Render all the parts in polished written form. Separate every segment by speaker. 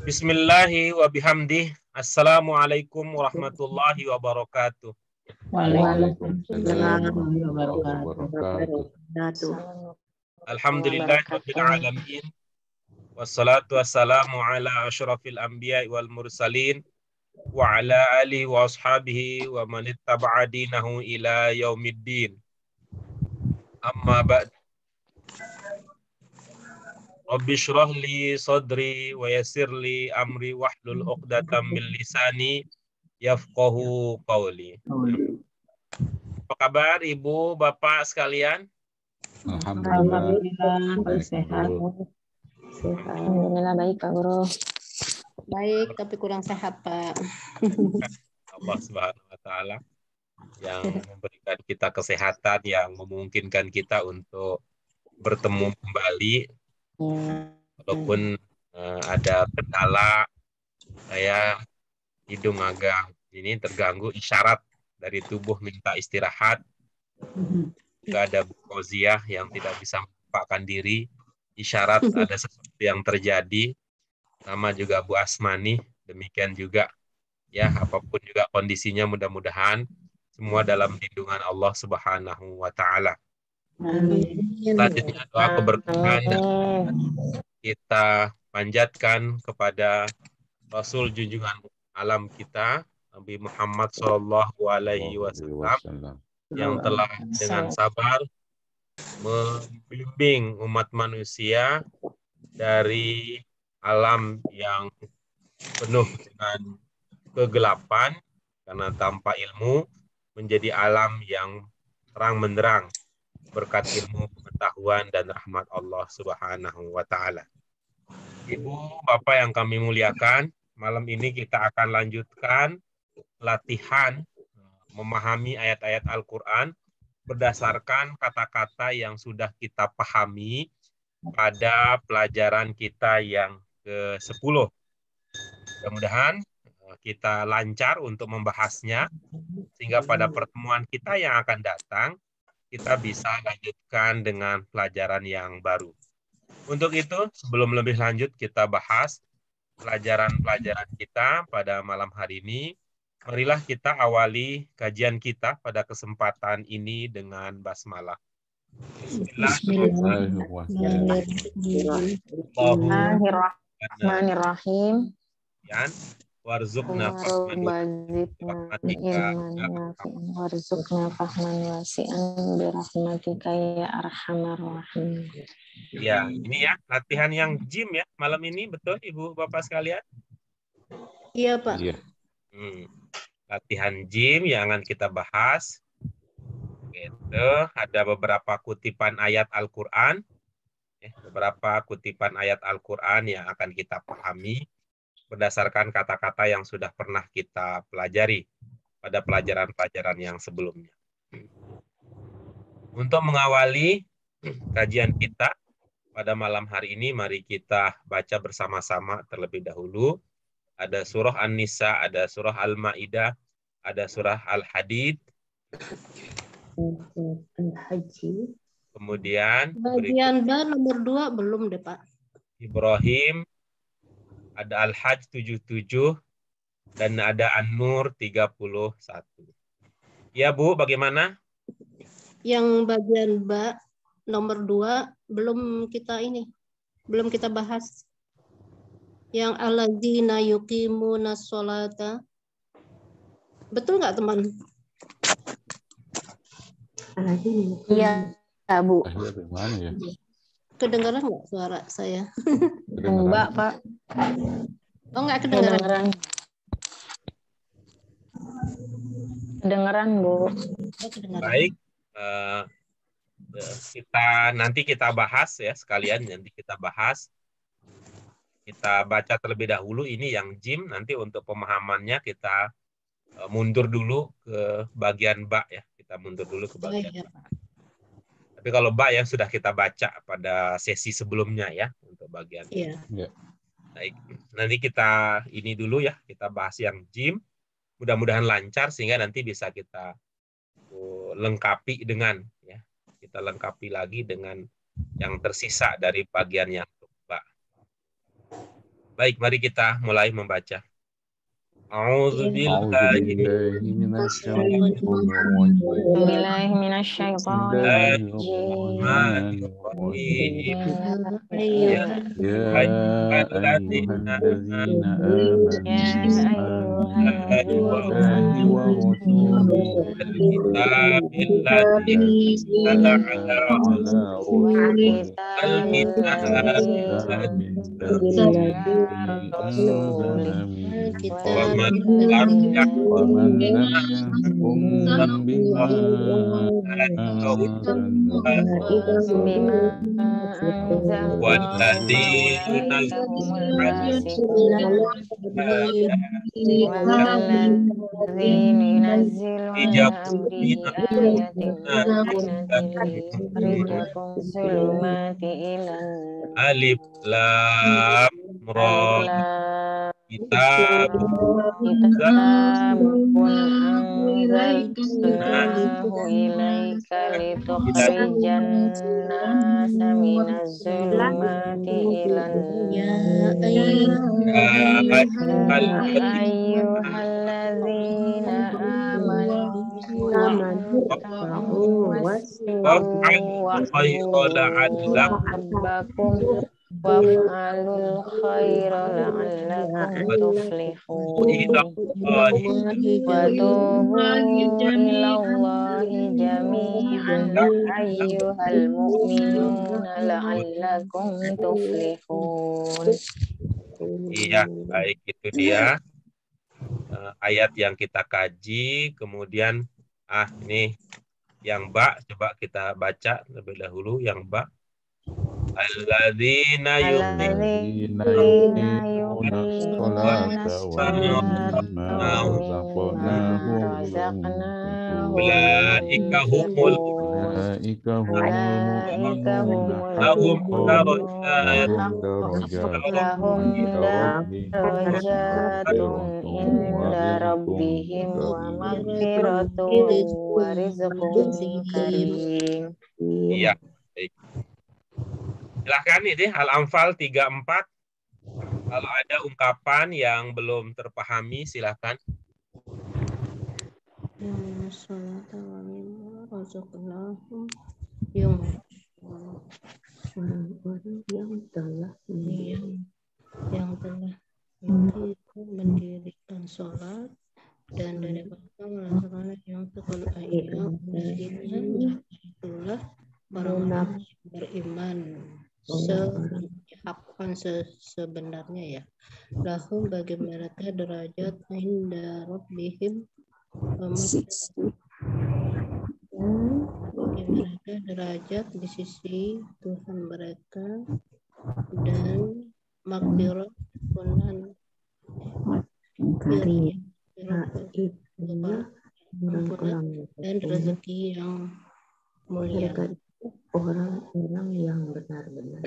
Speaker 1: Bismillahi wa bihamdih. Assalamualaikum warahmatullahi wabarakatuh.
Speaker 2: Waalaikumsalam warahmatullahi wabarakatuh.
Speaker 1: Alhamdulillahirabbil alamin. Wassalatu wassalamu ala asyrafil anbiya'i wal mursalin wa ala alihi wa ashabihi wa man ittaba'a dinahu ila yaumiddin. Amma ba'd. Rabbi shrah li sadri wa yassir li amri wahlul 'uqdatam min lisani yafqahu qawli. Apa kabar Ibu, Bapak sekalian?
Speaker 2: Alhamdulillah, sehat.
Speaker 3: Alhamdulillah baik Pak Guru.
Speaker 4: Baik, tapi kurang sehat Pak.
Speaker 1: Allah Subhanahu wa taala yang memberikan kita kesehatan yang memungkinkan kita untuk bertemu kembali walaupun ada kendala, saya hidung agak ini terganggu, isyarat dari tubuh minta istirahat. Juga ada Bu Fauziah yang tidak bisa menampakkan diri, isyarat ada sesuatu yang terjadi. Sama juga Bu Asmani, demikian juga ya, apapun juga kondisinya, mudah-mudahan semua dalam lindungan Allah Subhanahu wa taala. Selanjutnya doa keberkahan kita panjatkan kepada Rasul junjungan alam kita Nabi Muhammad Shallallahu Alaihi Wasallam yang telah dengan sabar membimbing umat manusia dari alam yang penuh dengan kegelapan karena tanpa ilmu menjadi alam yang terang benderang berkat ilmu, pengetahuan dan rahmat Allah Subhanahu wa taala. Ibu, Bapak yang kami muliakan, malam ini kita akan lanjutkan latihan memahami ayat-ayat Al-Qur'an berdasarkan kata-kata yang sudah kita pahami pada pelajaran kita yang ke-10. Mudah-mudahan kita lancar untuk membahasnya sehingga pada pertemuan kita yang akan datang kita bisa lanjutkan dengan pelajaran yang baru. Untuk itu, sebelum lebih lanjut kita bahas pelajaran-pelajaran kita pada malam hari ini, marilah kita awali kajian kita pada kesempatan ini dengan basmalah.
Speaker 3: Bismillahirrahmanirrahim.
Speaker 1: Warzuqna
Speaker 3: fahman wasi'an birahmatika ya arhamar rahim.
Speaker 1: Ya, ini ya latihan yang jim ya malam ini, betul Ibu Bapak sekalian?
Speaker 4: Iya Pak.
Speaker 2: Iya.
Speaker 1: Latihan jim yang akan kita bahas. Gitu. Ada beberapa kutipan ayat Al-Qur'an. Beberapa kutipan ayat Al-Qur'an yang akan kita pahami berdasarkan kata-kata yang sudah pernah kita pelajari pada pelajaran-pelajaran yang sebelumnya. Untuk mengawali kajian kita pada malam hari ini, mari kita baca bersama-sama terlebih dahulu. Ada surah An-Nisa, ada surah Al-Maidah, ada surah Al-Hadid. Kemudian
Speaker 4: bagian ba nomor 2 belum deh Pak.
Speaker 1: Ibrahim, ada Al-Hajj 77 dan ada An-Nur 31. Ya Bu, bagaimana?
Speaker 4: Yang bagian ba nomor 2 belum kita bahas. Yang alladzina yuqimunas sholata. Betul nggak teman?
Speaker 3: Iya, Bu.
Speaker 2: Mana ya?
Speaker 4: Kedengaran nggak suara saya?
Speaker 3: Enggak, Pak.
Speaker 4: Oh, nggak kedengaran.
Speaker 3: Kedengaran, Bu.
Speaker 1: Baik. Nanti kita bahas ya sekalian, nanti kita bahas. Kita baca terlebih dahulu ini yang jim, nanti untuk pemahamannya kita mundur dulu ke bagian ba ya. Kita mundur dulu ke bagian ba. Tapi kalau ba yang sudah kita baca pada sesi sebelumnya ya untuk bagian.
Speaker 4: Iya.
Speaker 1: Baik. Nanti kita ini dulu ya, kita bahas yang jim. Mudah-mudahan lancar sehingga nanti bisa kita lengkapi dengan ya. Kita lengkapi lagi dengan yang tersisa dari bagian yang ba. Baik, mari kita mulai membaca. A'udzu
Speaker 2: أعوذ
Speaker 1: billahi
Speaker 2: بالله من الشيطان الرجيم
Speaker 3: Billahi
Speaker 2: بسم
Speaker 3: minasyaitonir
Speaker 2: الله
Speaker 3: rajim.
Speaker 2: الرحمن الرحيم
Speaker 1: Ya
Speaker 2: يا أيها
Speaker 1: ayyuhalladzina
Speaker 2: الذين
Speaker 3: Ya
Speaker 2: آمنوا آمنوا
Speaker 3: ayyuhalladzina
Speaker 2: بالله ورسوله
Speaker 3: amanu
Speaker 1: kitabilladzi
Speaker 2: الذي
Speaker 1: nala
Speaker 2: نزل
Speaker 1: ala
Speaker 2: على
Speaker 3: wal
Speaker 2: رسوله
Speaker 3: kitabilladzi
Speaker 2: والكتاب الذي
Speaker 3: ala
Speaker 2: أنزل
Speaker 3: rasulih
Speaker 2: من
Speaker 1: wa
Speaker 2: قبل
Speaker 1: man lam
Speaker 2: ومن لم
Speaker 1: yahkum
Speaker 2: يحكم بما أنزل الله
Speaker 3: bima anzalallahu
Speaker 1: walladzina
Speaker 3: fa'ulaika humul
Speaker 1: yu'minuna
Speaker 3: fasiqun والذين ينزل على أمره آية بينات ليخرجكم ظلمات إلى
Speaker 1: alif
Speaker 3: النور
Speaker 1: lam
Speaker 3: ألف
Speaker 1: ra
Speaker 3: لام
Speaker 1: kitab
Speaker 3: را كتاب أنزلناه إليك لتخرج الناس من الظلمات إلى النور يا أيها الذين آمنوا اركعوا واسجدوا واعبدوا ربكم وافعلوا الخير لعلكم تفلحون وتوبوا إلى الله جميعا أيها المؤمنون لعلكم تفلحون.
Speaker 1: Iya, baik, itu dia ayat yang kita kaji. Kemudian ini yang ba, coba kita baca terlebih dahulu yang ba. Alladzina
Speaker 2: الذين يقيمون الصلاة ومما رزقناهم ينفقون
Speaker 1: ulaika humul
Speaker 2: أولئك هم
Speaker 3: أولئك هم
Speaker 2: المؤمنون
Speaker 1: lahum
Speaker 2: حقا
Speaker 1: darajat
Speaker 2: لهم درجات
Speaker 3: لهم درجات عند ربهم ومغفرة ورزق كريم.
Speaker 1: Iya, baik. Silahkan ini Al-Anfal 34. Kalau ada ungkapan yang belum terpahami, silahkan.
Speaker 4: Yang telah mendirikan sholat dan dari mereka melaksanakan yang sekali ayat itulah orang beriman hakkan sebenarnya ya. Lahum bagi mereka derajat inda rabbihim, bagi mereka derajat di sisi Tuhan mereka dan maghfirah dan rezeki yang mulia.
Speaker 5: Orang-orang yang benar-benar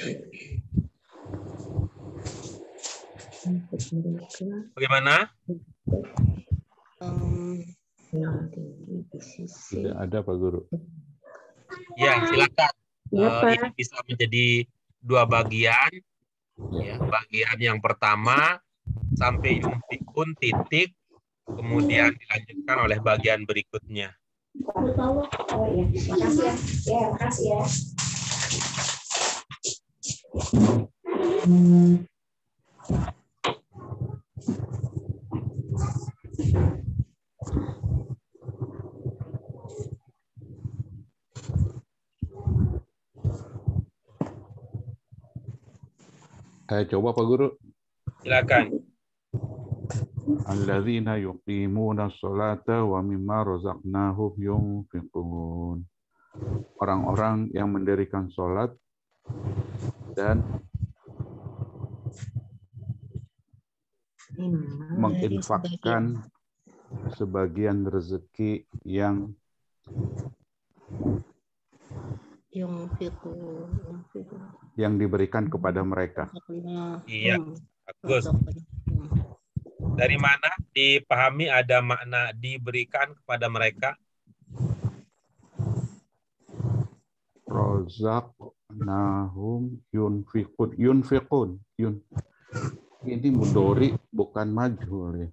Speaker 1: Bagaimana?
Speaker 5: yang tinggi di sisi.
Speaker 2: Tidak ada Pak Guru.
Speaker 1: Ya, silakan.
Speaker 5: Ya, Pak.
Speaker 1: Ini bisa menjadi dua bagian. Ya, bagian yang pertama sampai yunfikun titik, kemudian dilanjutkan oleh bagian berikutnya.
Speaker 5: Oh ya, makasih ya. Ya, makasih ya.
Speaker 2: Coba Pak Guru.
Speaker 1: Silakan.
Speaker 2: Alladzina yuqimuna sholata wa mimma razaqnahum yunfiqun. Orang-orang yang mendirikan sholat dan menginfakkan sebagian rezeki yang diberikan kepada mereka.
Speaker 1: Iya, bagus. Dari mana dipahami ada makna diberikan kepada mereka?
Speaker 2: Razaqnahum yunfiqun. Ini mudhari bukan majhul ya.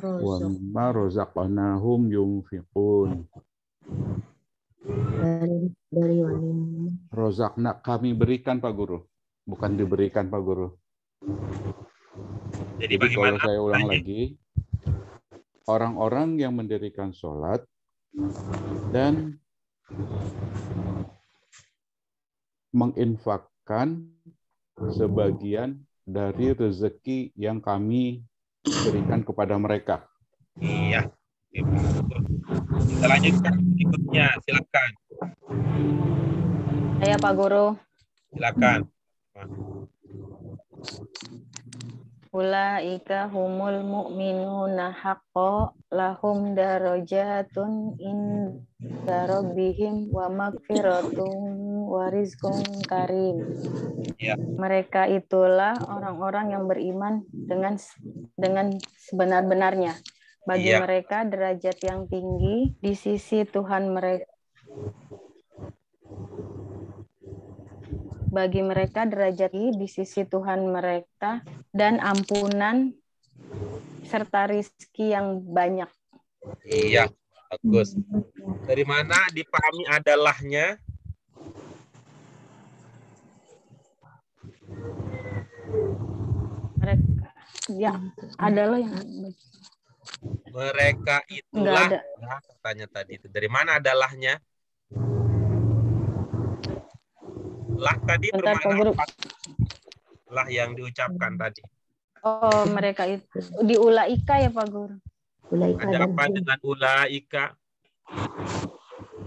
Speaker 2: Wa mimma razaqnahum yunfiqun.
Speaker 4: Dari wanita.
Speaker 2: Rozakna kami berikan Pak Guru, bukan diberikan Pak Guru.
Speaker 1: Jadi
Speaker 2: Jadi kalau
Speaker 1: bagaimana?
Speaker 2: saya ulang lagi, orang-orang yang mendirikan sholat dan menginfakkan sebagian dari rezeki yang kami berikan kepada mereka.
Speaker 1: Iya. Kita lanjutkan berikutnya, silakan.
Speaker 3: Ya Pak Guru.
Speaker 1: Silakan.
Speaker 3: Ulaika humul mu'minuna haqqo lahum darajatun inda rabbihim wa magfiratun wa rizqun karim.
Speaker 1: Ya.
Speaker 3: Mereka itulah orang-orang yang beriman dengan sebenar-benarnya. Bagi
Speaker 1: Iya.
Speaker 3: mereka derajat yang tinggi di sisi Tuhan mereka. Bagi mereka derajat di sisi Tuhan mereka dan ampunan serta rizki yang banyak.
Speaker 1: Iya, bagus. Dari mana dipahami adalahnya?
Speaker 3: Mereka ya adalah yang
Speaker 1: Mereka itulah, ya, katanya tadi itu. Dari mana adalahnya? Lah tadi
Speaker 3: Bentar, Pak
Speaker 1: bermakna
Speaker 3: Guru.
Speaker 1: apa? Lah yang diucapkan tadi.
Speaker 3: Oh, mereka itu di ulaika ya Pak Guru.
Speaker 1: Ada apa dengan ulaika?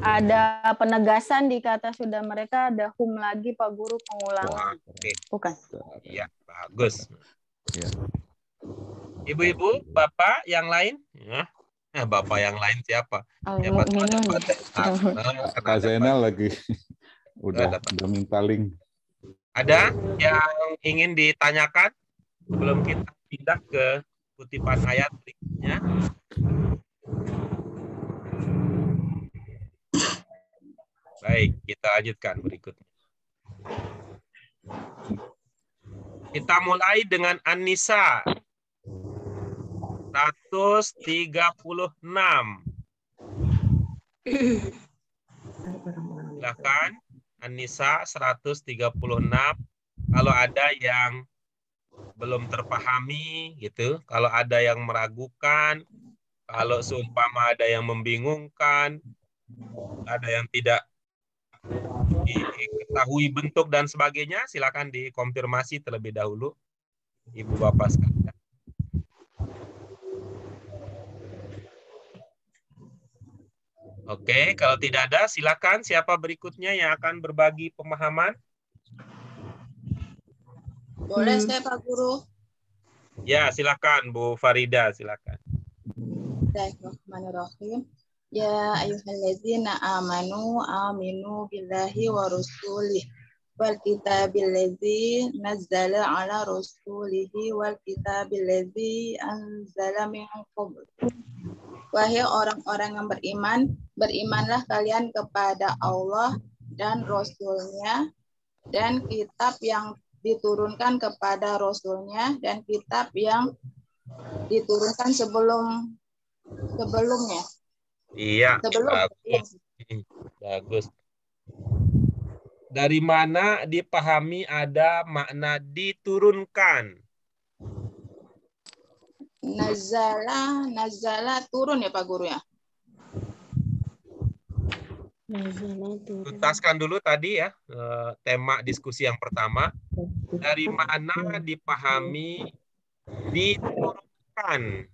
Speaker 3: Ada penegasan di kata sudah mereka, ada hum lagi Pak Guru, pengulangan.
Speaker 1: Oke.
Speaker 3: Bukan.
Speaker 1: Iya, bagus.
Speaker 2: Ya.
Speaker 3: Ibu-ibu,
Speaker 1: Bapak yang lain? Ya. Bapak yang lain siapa? Siapa tahu ada
Speaker 3: Al-mu'minun.
Speaker 2: Kak Zainal lagi udah minta link.
Speaker 1: Ada yang ingin ditanyakan sebelum kita pindah ke kutipan ayat berikutnya? Baik, kita lanjutkan berikutnya. Kita mulai dengan An-Nisa 136. Silakan An-Nisa 136. Kalau ada yang belum terpahami gitu, kalau ada yang meragukan, kalau seumpama ada yang membingungkan, ada yang tidak diketahui bentuk dan sebagainya, silakan dikonfirmasi terlebih dahulu, Ibu Bapak sekalian. Oke, kalau tidak ada, silakan siapa berikutnya yang akan berbagi pemahaman?
Speaker 6: Boleh saya Pak Guru?
Speaker 1: Ya, silakan Bu Farida, silakan.
Speaker 6: Bismillahirrahmanirrahim. Ya ayyuhallazina amanu aminu billahi wa rasulih wal kitabil ladzi nazzala ala rasulihi wal kitabil ladzi anzala min qabl. Wahai orang-orang yang beriman, berimanlah kalian kepada Allah dan Rasul-Nya dan kitab yang diturunkan kepada Rasul-Nya dan kitab yang diturunkan sebelumnya.
Speaker 1: Iya, bagus. Bagus. Dari mana dipahami ada makna diturunkan?
Speaker 6: Nazala turun ya Pak Guru ya?
Speaker 1: Tuntaskan dulu tadi ya tema diskusi yang pertama. Dari mana dipahami diturunkan?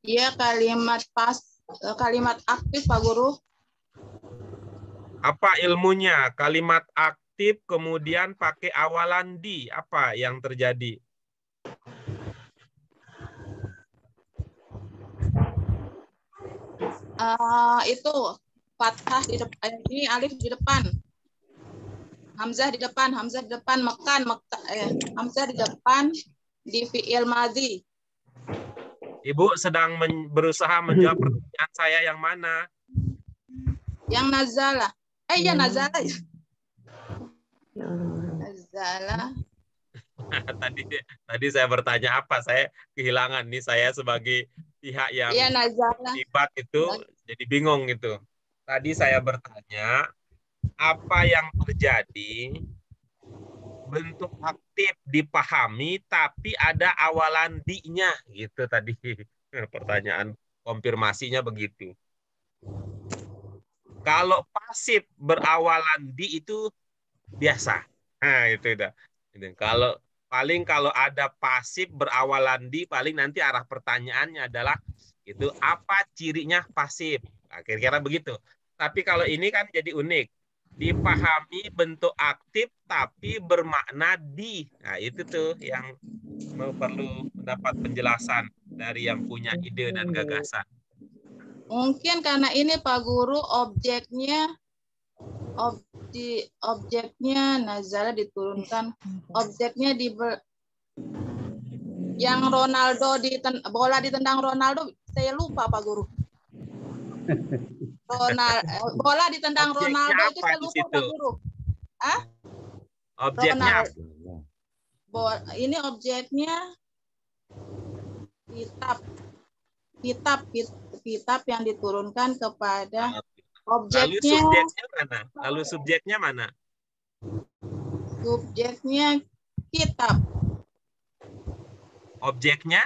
Speaker 6: Iya kalimat aktif Pak Guru.
Speaker 1: Apa ilmunya? Kalimat aktif kemudian pakai awalan di, apa yang terjadi?
Speaker 6: Itu fathah di depan, ini alif di depan. Hamzah di depan, Hamzah di depan, Hamzah di depan, di fi'il madhi.
Speaker 1: Ibu sedang berusaha menjawab pertanyaan saya yang mana?
Speaker 6: Yang nazala. Ya nazala.
Speaker 4: Ya Allah.
Speaker 6: Nazala.
Speaker 1: Tadi saya bertanya apa? Saya kehilangan nih, saya sebagai pihak yang
Speaker 6: Iya nazala.
Speaker 1: terlibat itu jadi bingung gitu. Tadi saya bertanya apa yang terjadi bentuk aktif dipahami tapi ada awalan di-nya gitu tadi. Pertanyaan konfirmasinya begitu. Kalau pasif berawalan di itu biasa. Nah, itu udah. Kalau ada pasif berawalan di, paling nanti arah pertanyaannya adalah itu apa cirinya pasif. Nah, kira-kira begitu. Tapi kalau ini kan jadi unik. Dipahami bentuk aktif tapi bermakna di. Nah, itu tuh yang perlu mendapat penjelasan dari yang punya ide dan gagasan.
Speaker 6: Mungkin karena ini Pak Guru objeknya nazala diturunkan, objeknya yang Ronaldo bola ditendang Ronaldo, saya lupa Pak Guru. Bola ditendang
Speaker 1: Objeknya
Speaker 6: Ronaldo itu
Speaker 1: apa
Speaker 6: saya
Speaker 1: di
Speaker 6: lupa
Speaker 1: situ?
Speaker 6: Pak Guru.
Speaker 1: Objeknya apa?
Speaker 6: Ini objeknya kitab yang diturunkan kepada objeknya.
Speaker 1: Lalu subjeknya mana?
Speaker 6: Subjeknya kitab.
Speaker 1: Objeknya?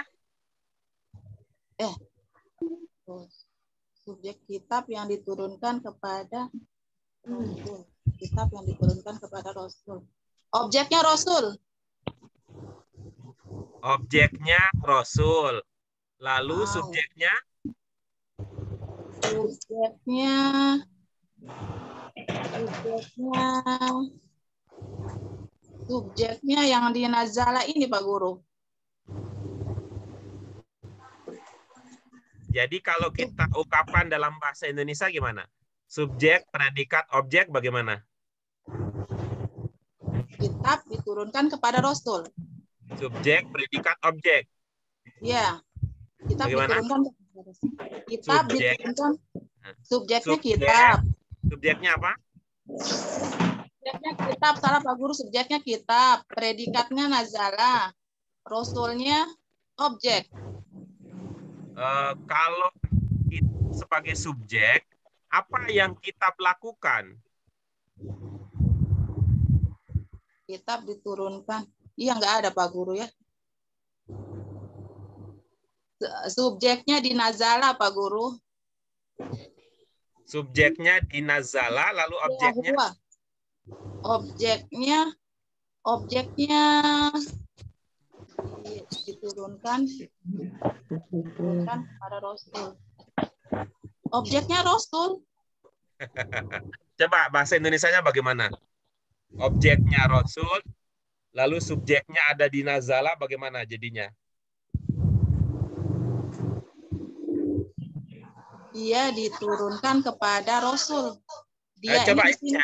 Speaker 6: Subjek kitab yang diturunkan kepada Rasul. Kitab yang diturunkan kepada Rasul. Objeknya Rasul.
Speaker 1: Objeknya Rasul. Lalu subjeknya?
Speaker 6: Subjeknya yang di nazala ini Pak Guru.
Speaker 1: Jadi kalau kita ungkapan dalam bahasa Indonesia gimana? Subjek, predikat, objek bagaimana?
Speaker 6: Kitab diturunkan kepada Rasul.
Speaker 1: Subjek, predikat, objek.
Speaker 6: Ya. Kitab
Speaker 1: Bagaimana?
Speaker 6: diturunkan kepada Rasul. Kitab
Speaker 1: Subjek.
Speaker 6: diturunkan. Subjeknya
Speaker 1: Subjek.
Speaker 6: kitab.
Speaker 1: Subjeknya apa?
Speaker 6: Subjeknya kitab, salah Pak Guru, subjeknya kitab, predikatnya nazala, rasulnya objek.
Speaker 1: Kalau kita sebagai subjek, apa yang kita lakukan?
Speaker 6: Kitab diturunkan. Iya, nggak ada Pak Guru ya. Subjeknya di nazala Pak Guru.
Speaker 1: Subjeknya di nazala, lalu objeknya?
Speaker 6: Objeknya diturunkan pada Rasul. Objeknya Rasul.
Speaker 1: Coba bahasa Indonesianya bagaimana? Objeknya Rasul, lalu subjeknya ada di nazala, bagaimana jadinya?
Speaker 6: Dia diturunkan kepada Rasul. Dia
Speaker 1: Coba
Speaker 6: ini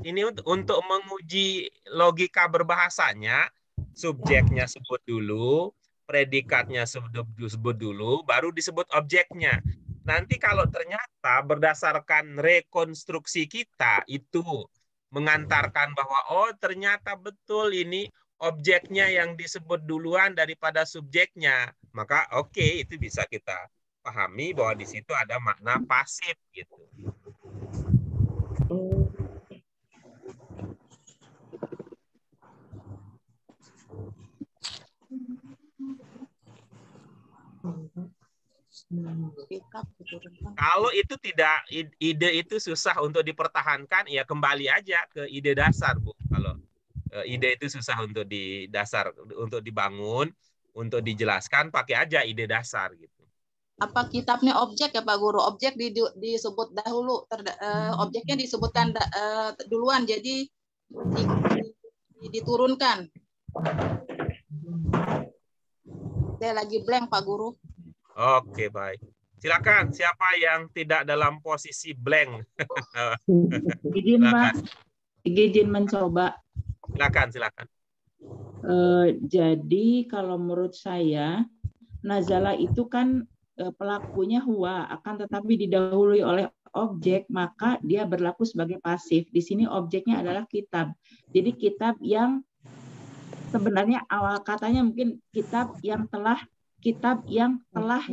Speaker 1: ini untuk menguji logika berbahasanya, subjeknya sebut dulu, predikatnya sebut dulu, baru disebut objeknya. Nanti kalau ternyata berdasarkan rekonstruksi kita itu mengantarkan bahwa ternyata betul ini objeknya yang disebut duluan daripada subjeknya, maka oke, itu bisa kita pahami bahwa di situ ada makna pasif gitu. Kalau itu tidak, ide itu susah untuk dipertahankan, ya kembali aja ke ide dasar, Bu. Kalau ide itu susah untuk untuk dibangun, untuk dijelaskan, pakai aja ide dasar gitu.
Speaker 6: Apa kitabnya objek ya Pak Guru? Objek disebut dahulu, objeknya disebutkan duluan, jadi diturunkan. Saya lagi blank Pak Guru.
Speaker 1: Oke, baik. Silakan, siapa yang tidak dalam posisi blank?
Speaker 7: Izin Pak, izin mencoba.
Speaker 1: Silakan.
Speaker 7: Jadi kalau menurut saya nazala itu kan pelakunya huwa, akan tetapi didahului oleh objek, maka dia berlaku sebagai pasif. Di sini objeknya adalah kitab. Jadi kitab yang sebenarnya awal katanya mungkin kitab yang telah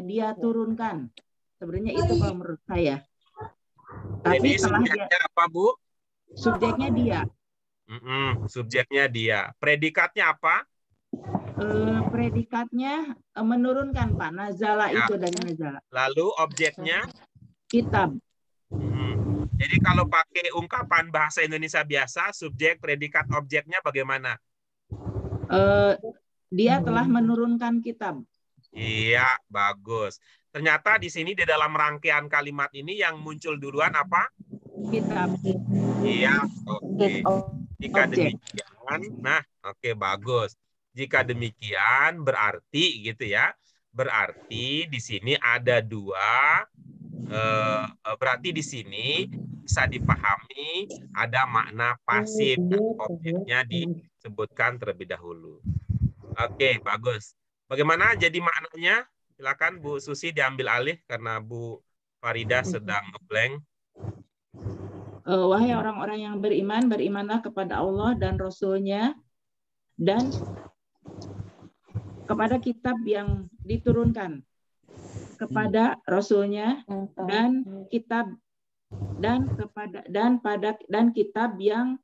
Speaker 7: dia turunkan. Sebenarnya itu kalau menurut saya. Tapi
Speaker 1: Jadi
Speaker 7: setelah dia,
Speaker 1: subjeknya apa, Bu?
Speaker 7: subjeknya dia.
Speaker 1: Subjeknya dia. Predikatnya apa?
Speaker 7: Predikatnya menurunkan, Pak. Nazala
Speaker 1: Ya.
Speaker 7: itu dari nazala.
Speaker 1: Lalu objeknya?
Speaker 7: Kitab.
Speaker 1: Jadi kalau pakai ungkapan bahasa Indonesia biasa, subjek, predikat, objeknya bagaimana?
Speaker 7: Dia telah menurunkan kitab.
Speaker 1: Iya, bagus. Ternyata di sini di dalam rangkaian kalimat ini yang muncul duluan apa?
Speaker 7: Kitab.
Speaker 1: Iya, oke. Jika
Speaker 7: Objek.
Speaker 1: demikian, nah, oke, bagus. Jika demikian berarti gitu ya. Berarti di sini ada dua. Berarti di sini bisa dipahami ada makna pasif dan objeknya disebutkan terlebih dahulu. Oke, bagus. Bagaimana jadi maknanya? Silakan Bu Susi diambil alih karena Bu Farida sedang ngeblank.
Speaker 7: Wahai orang-orang yang beriman, berimanlah kepada Allah dan Rasul-Nya dan kepada kitab yang diturunkan, kepada Rasul-Nya dan kitab dan kitab yang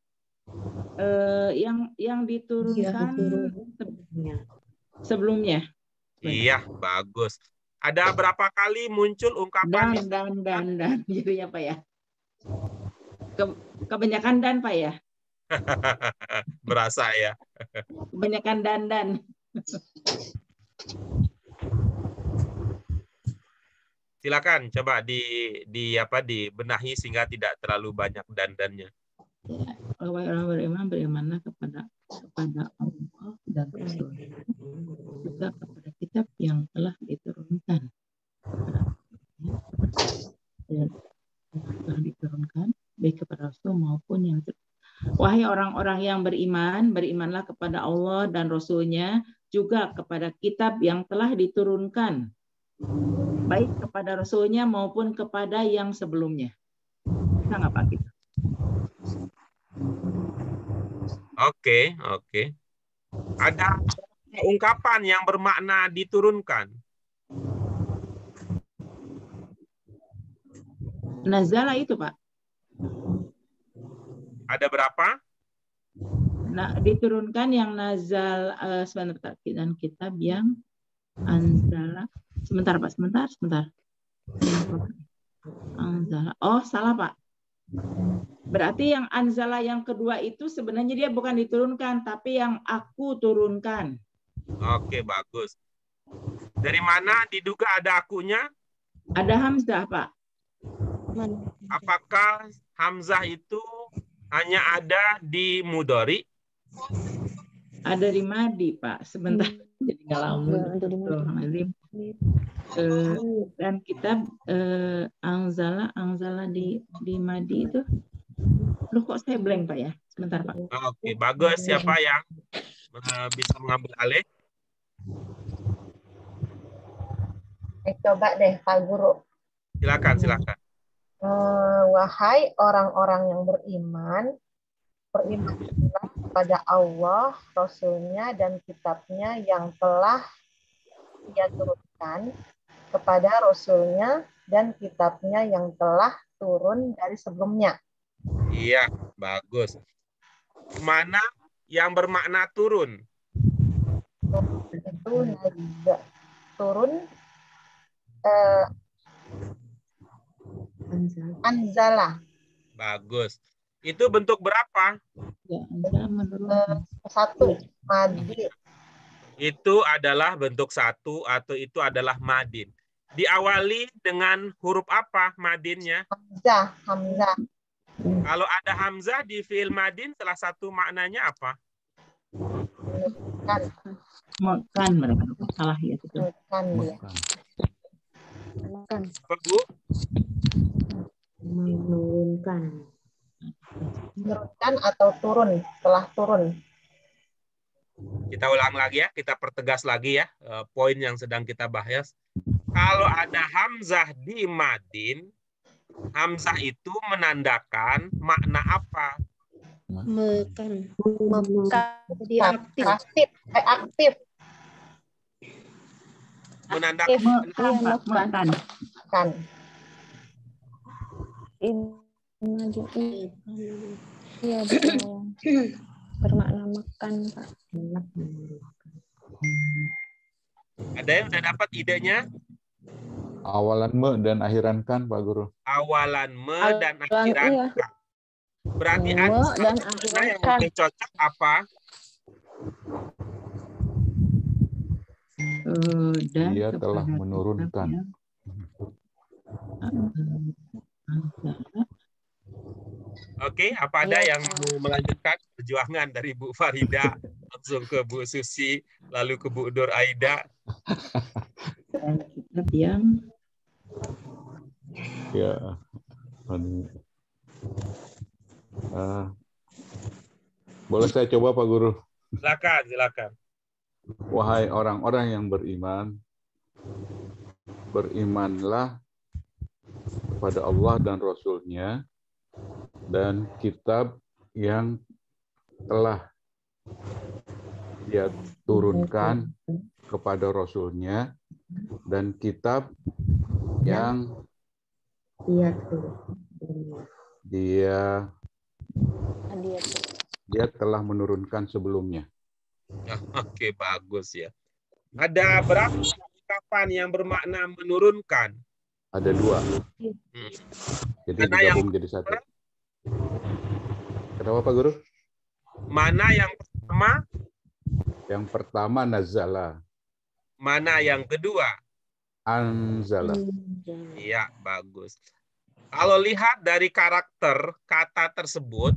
Speaker 7: diturunkan sebelumnya.
Speaker 1: Iya, bagus. Ada berapa kali muncul ungkapan
Speaker 7: Dan jadinya Pak ya. Kebanyakan dan Pak ya.
Speaker 1: berasa ya.
Speaker 7: Kebanyakan dan.
Speaker 1: Silakan coba dibenahi sehingga tidak terlalu banyak dandannya.
Speaker 7: Ya, orang beriman berimanlah kepada Allah dan Rasul, juga kepada kitab yang telah diturunkan baik kepada Rasul maupun yang wahai orang-orang yang beriman, berimanlah kepada Allah dan Rasul-Nya, juga kepada kitab yang telah diturunkan baik kepada Rasul-Nya maupun kepada yang sebelumnya. Bisa nggak Pak kita?
Speaker 1: Oke. Ada ungkapan yang bermakna diturunkan.
Speaker 7: Nazala itu Pak.
Speaker 1: Ada berapa?
Speaker 7: Nah, diturunkan yang nazal sebentar dan kitab yang anzala. Sebentar Pak, sebentar. Anzala. Oh, salah Pak. Berarti yang anzala yang kedua itu sebenarnya dia bukan diturunkan, tapi yang aku turunkan.
Speaker 1: Oke, bagus. Dari mana diduga ada akunya?
Speaker 7: Ada hamzah, Pak.
Speaker 1: Apakah hamzah itu hanya ada di mudhari?
Speaker 7: Ada di madi, Pak. Sebentar. Jadi nggak lama. Dan kitab anzala di madi itu. Loh kok saya blank Pak ya? Sebentar Pak.
Speaker 1: Oke, bagus. Siapa yang bisa mengambil alih?
Speaker 4: Coba deh Pak Guru.
Speaker 1: Silakan.
Speaker 4: Wahai orang-orang yang beriman, berimanlah kepada Allah, Rasul-Nya dan kitabnya yang telah Dia turunkan, kepada Rasul-Nya dan kitabnya yang telah turun dari sebelumnya.
Speaker 1: Iya, bagus. Mana yang bermakna turun?
Speaker 4: Itu turun anzala.
Speaker 1: Bagus. Itu bentuk berapa?
Speaker 7: Ya, menurut
Speaker 4: Satu, madi.
Speaker 1: Itu adalah bentuk satu atau itu adalah madin. Diawali dengan huruf apa madinnya?
Speaker 4: Hamzah.
Speaker 1: Kalau ada hamzah di fi'il madin, salah satu maknanya apa?
Speaker 7: Makan mereka. Salah ya itu.
Speaker 4: Makan.
Speaker 1: Apa, Bu?
Speaker 4: Menurunkan atau turun, telah turun.
Speaker 1: Kita ulang lagi ya, kita pertegas lagi ya poin yang sedang kita bahas. Kalau ada hamzah di madin, hamzah itu menandakan makna apa?
Speaker 5: Mekan. Jadi aktif.
Speaker 4: Aktif. Aktif.
Speaker 1: Menandakan
Speaker 7: Mekan.
Speaker 4: Kan.
Speaker 3: Iya, betul. Bermakna makan, Pak.
Speaker 1: ada yang udah dapat idenya?
Speaker 2: Awalan me dan akhiran kan, Pak Guru.
Speaker 1: Awalan me dan
Speaker 3: Awalan,
Speaker 1: akhiran
Speaker 3: iya.
Speaker 1: ka. Berarti
Speaker 3: Me
Speaker 1: ada
Speaker 3: dan
Speaker 1: makna
Speaker 3: akhiran
Speaker 1: yang
Speaker 3: ka.
Speaker 1: lebih cocok apa?
Speaker 7: Dan
Speaker 2: Dia
Speaker 7: kepada
Speaker 2: telah
Speaker 7: kitab
Speaker 2: menurunkan.
Speaker 7: yang
Speaker 1: Oke, apa ada yang mau melanjutkan perjuangan dari Bu Farida langsung ke Bu Susi, lalu ke Bu Nur Aida?
Speaker 7: kitab yang
Speaker 2: Ya. Boleh saya coba, Pak Guru?
Speaker 1: Silakan, silakan.
Speaker 2: Wahai orang-orang yang beriman, berimanlah kepada Allah dan Rasul-Nya dan kitab yang telah Dia turunkan kepada Rasul-Nya dan kitab yang dia telah menurunkan sebelumnya.
Speaker 1: Oke, bagus ya. Ada berapa ungkapan yang bermakna menurunkan?
Speaker 2: Ada 2. Jadi
Speaker 1: Mana yang
Speaker 2: digabung jadi 1. Kenapa, Pak Guru?
Speaker 1: Mana yang pertama?
Speaker 2: Yang pertama nazala,
Speaker 1: Mana yang kedua?
Speaker 2: anzala.
Speaker 1: Iya, bagus. Kalau lihat dari karakter kata tersebut,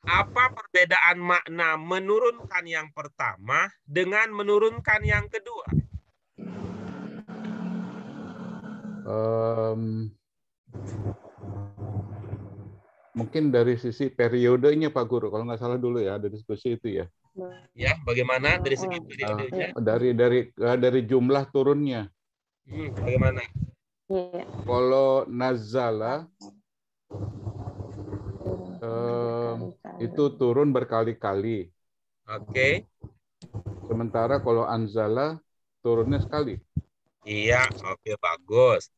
Speaker 1: apa perbedaan makna menurunkan yang pertama dengan menurunkan yang kedua?
Speaker 2: Mungkin dari sisi periodenya, Pak Guru. Kalau nggak salah dulu ya, ada diskusi itu ya.
Speaker 1: Ya, bagaimana dari segi periodenya?
Speaker 2: Dari jumlah turunnya.
Speaker 1: Bagaimana?
Speaker 2: Kalau nazala itu turun berkali-kali.
Speaker 1: Oke.
Speaker 2: Sementara kalau anzala turunnya sekali.
Speaker 1: Iya, oke, bagus.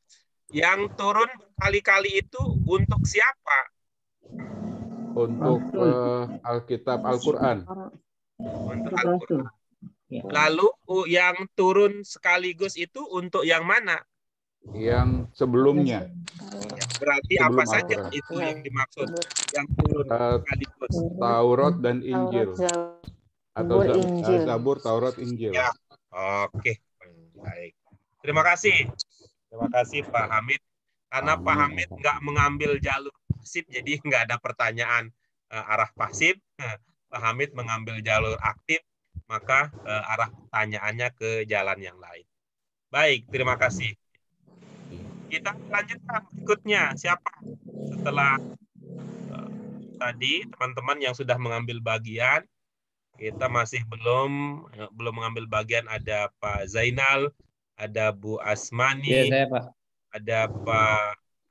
Speaker 1: Yang turun berkali-kali itu untuk siapa?
Speaker 2: Untuk Alkitab Al-Quran.
Speaker 1: Untuk Al-Quran. Lalu yang turun sekaligus itu untuk yang mana?
Speaker 2: Yang sebelumnya.
Speaker 1: Ya, berarti
Speaker 2: Sebelum
Speaker 1: apa saja
Speaker 2: Al-Quran.
Speaker 1: itu yang dimaksud? Yang turun sekaligus.
Speaker 2: Taurat dan Injil. Atau Zabur, Taurat, Injil.
Speaker 1: Ya, oke. Baik. Terima kasih. Terima kasih Pak Hamid. Karena Pak Hamid nggak mengambil jalur pasif, jadi nggak ada pertanyaan arah pasif. Pak Hamid mengambil jalur aktif, maka arah pertanyaannya ke jalan yang lain. Baik, terima kasih. Kita lanjutkan berikutnya. Siapa? Setelah tadi teman-teman yang sudah mengambil bagian, kita masih belum mengambil bagian. Ada Pak Zainal, ada Bu Asmani,
Speaker 8: Iya, saya, Pak.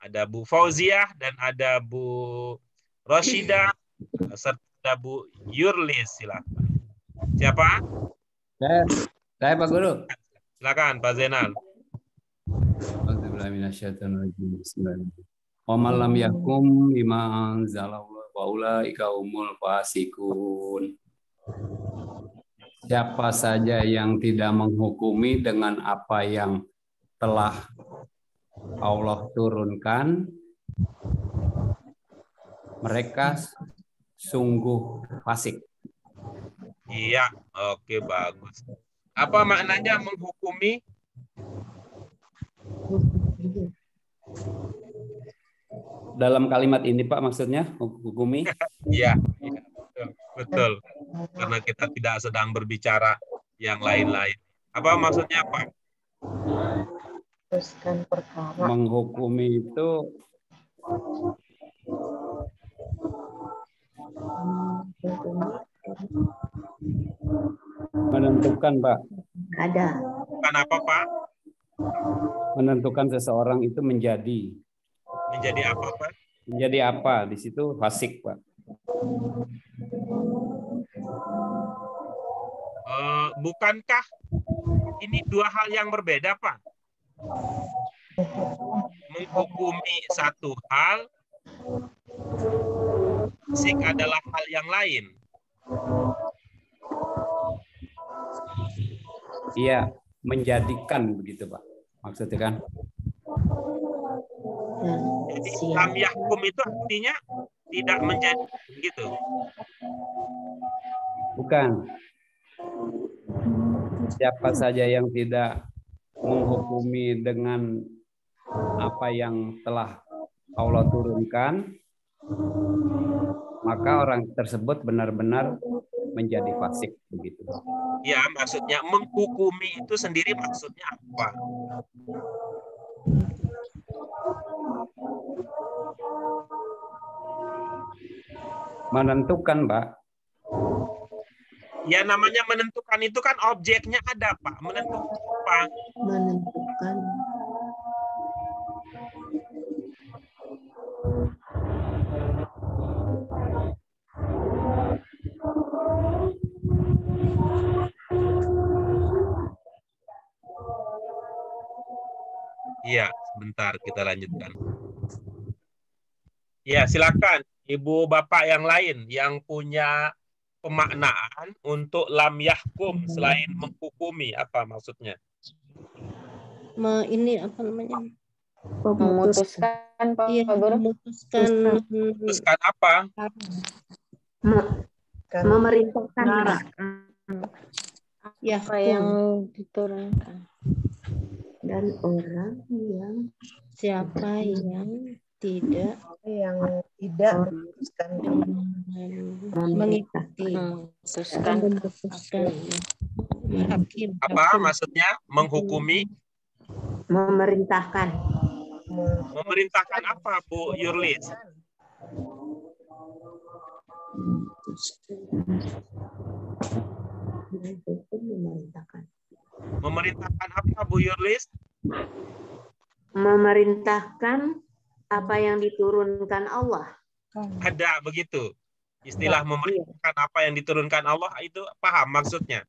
Speaker 1: Ada Bu Fauziah, dan ada Bu Roshida, serta ada Bu Yurlis. Silakan. Siapa?
Speaker 8: Saya Pak Guru.
Speaker 1: Silakan Pak Zainal.
Speaker 8: Wa lam yakum bima anzalallahu wa ulaika humul fasikun. Siapa saja yang tidak menghukumi dengan apa yang telah Allah turunkan, mereka sungguh fasik.
Speaker 1: Iya, oke, bagus. Apa maknanya menghukumi?
Speaker 8: Dalam kalimat ini Pak maksudnya hukumi?
Speaker 1: Iya, betul. Karena kita tidak sedang berbicara yang lain-lain. Apa maksudnya Pak?
Speaker 4: Teruskan perkara.
Speaker 8: Menghukumi itu Menentukan, Pak.
Speaker 4: Ada.
Speaker 1: Bukan apa, Pak?
Speaker 8: Menentukan seseorang itu menjadi.
Speaker 1: Menjadi apa, Pak?
Speaker 8: Menjadi apa? Di situ fasik, Pak.
Speaker 1: Bukankah ini dua hal yang berbeda, Pak? Menghukumi satu hal, fasik adalah hal yang lain.
Speaker 8: Iya, menjadikan begitu, Pak. Maksudnya kan?
Speaker 1: Jadi lam yahkum itu artinya tidak menjadi gitu.
Speaker 8: Bukan. Siapa saja yang tidak menghukumi dengan apa yang telah Allah turunkan, maka orang tersebut benar-benar menjadi fasik begitu.
Speaker 1: Ya, maksudnya menghukumi itu sendiri maksudnya apa?
Speaker 8: Menentukan, Pak.
Speaker 1: Ya, namanya menentukan itu kan objeknya ada, Pak. Menentukan apa?
Speaker 4: Menentukan.
Speaker 1: Iya, sebentar kita lanjutkan. Ya, silakan Ibu Bapak yang lain yang punya pemaknaan untuk lam yahkum selain menghukumi, apa maksudnya?
Speaker 4: Ini apa namanya?
Speaker 3: Memutuskan, Pak
Speaker 4: Iya,
Speaker 3: Guru.
Speaker 1: Memutuskan apa?
Speaker 4: Memerintahkan. Ya,
Speaker 3: Apa yang diturunkan.
Speaker 4: dan orang yang siapa yang tidak memutuskan mengikuti
Speaker 3: Memutuskan.
Speaker 4: hakim
Speaker 1: Apa maksudnya menghukumi?
Speaker 4: memerintahkan
Speaker 1: Memerintahkan apa, Bu Yurlis? Memerintahkan apa, Bu Yurlis?
Speaker 4: memerintahkan apa yang diturunkan Allah.
Speaker 1: Ada begitu. Istilah memerintahkan apa yang diturunkan Allah itu paham maksudnya.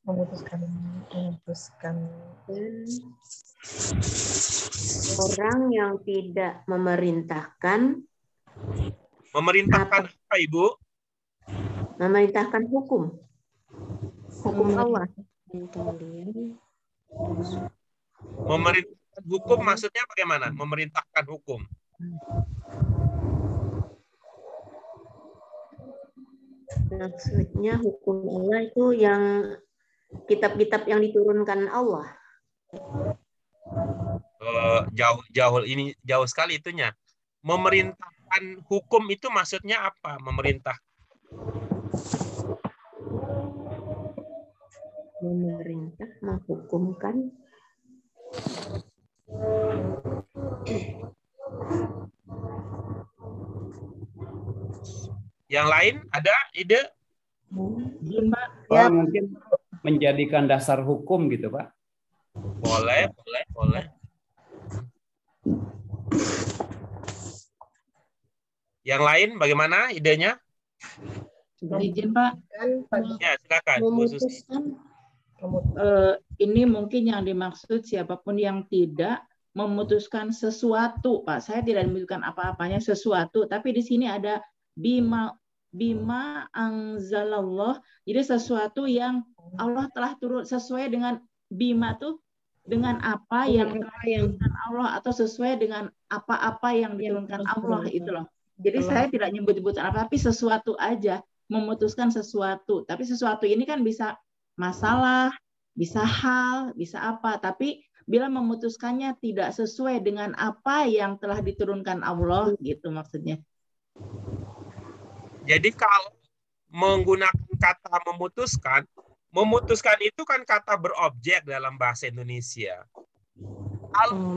Speaker 9: memutuskan
Speaker 4: Orang yang tidak memerintahkan
Speaker 1: Memerintahkan apa, Ibu?
Speaker 4: memerintahkan hukum Allah.
Speaker 1: Memerintahkan hukum maksudnya bagaimana? Memerintahkan hukum.
Speaker 4: Maksudnya hukum Allah itu yang kitab-kitab yang diturunkan Allah.
Speaker 1: Jauh sekali itunya. Memerintahkan hukum itu maksudnya apa? Memerintah.
Speaker 4: Memerintah menghukumkan.
Speaker 1: Yang lain ada ide?
Speaker 8: Oh, mungkin menjadikan dasar hukum gitu, Pak.
Speaker 1: Boleh. Yang lain bagaimana idenya?
Speaker 7: Izin, Pak.
Speaker 1: Ya, silakan. Bu Susi.
Speaker 7: Ini mungkin yang dimaksud siapapun yang tidak memutuskan sesuatu, Pak. Saya tidak menyebutkan apa-apanya sesuatu, tapi di sini ada bima anzalallah. Jadi sesuatu yang Allah telah turun sesuai dengan bima tuh dengan apa yang diturunkan Allah atau sesuai dengan apa-apa yang diturunkan Allah itu loh. Jadi saya tidak nyebut-nyebut apa, tapi sesuatu aja memutuskan sesuatu. Tapi sesuatu ini kan bisa masalah, bisa hal, bisa apa. Tapi bila memutuskannya tidak sesuai dengan apa yang telah diturunkan Allah, gitu maksudnya.
Speaker 1: Jadi kalau menggunakan kata memutuskan itu kan kata berobjek dalam bahasa Indonesia. Kalau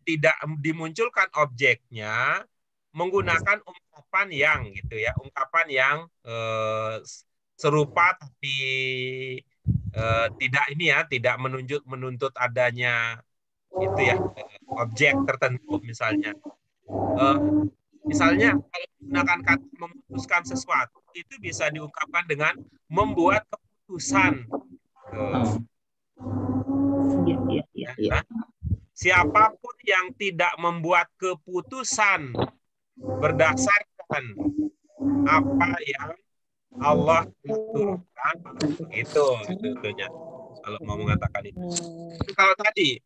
Speaker 1: tidak dimunculkan objeknya, menggunakan ungkapan yang serupa tapi tidak ini ya, tidak menuntut adanya itu ya, objek tertentu misalnya. Misalnya kalau menggunakan kata memutuskan sesuatu itu bisa diungkapkan dengan membuat keputusan. Nah, siapapun yang tidak membuat keputusan berdasarkan apa yang Allah turunkan, itu tentunya kalau mau mengatakan itu. Kalau tadi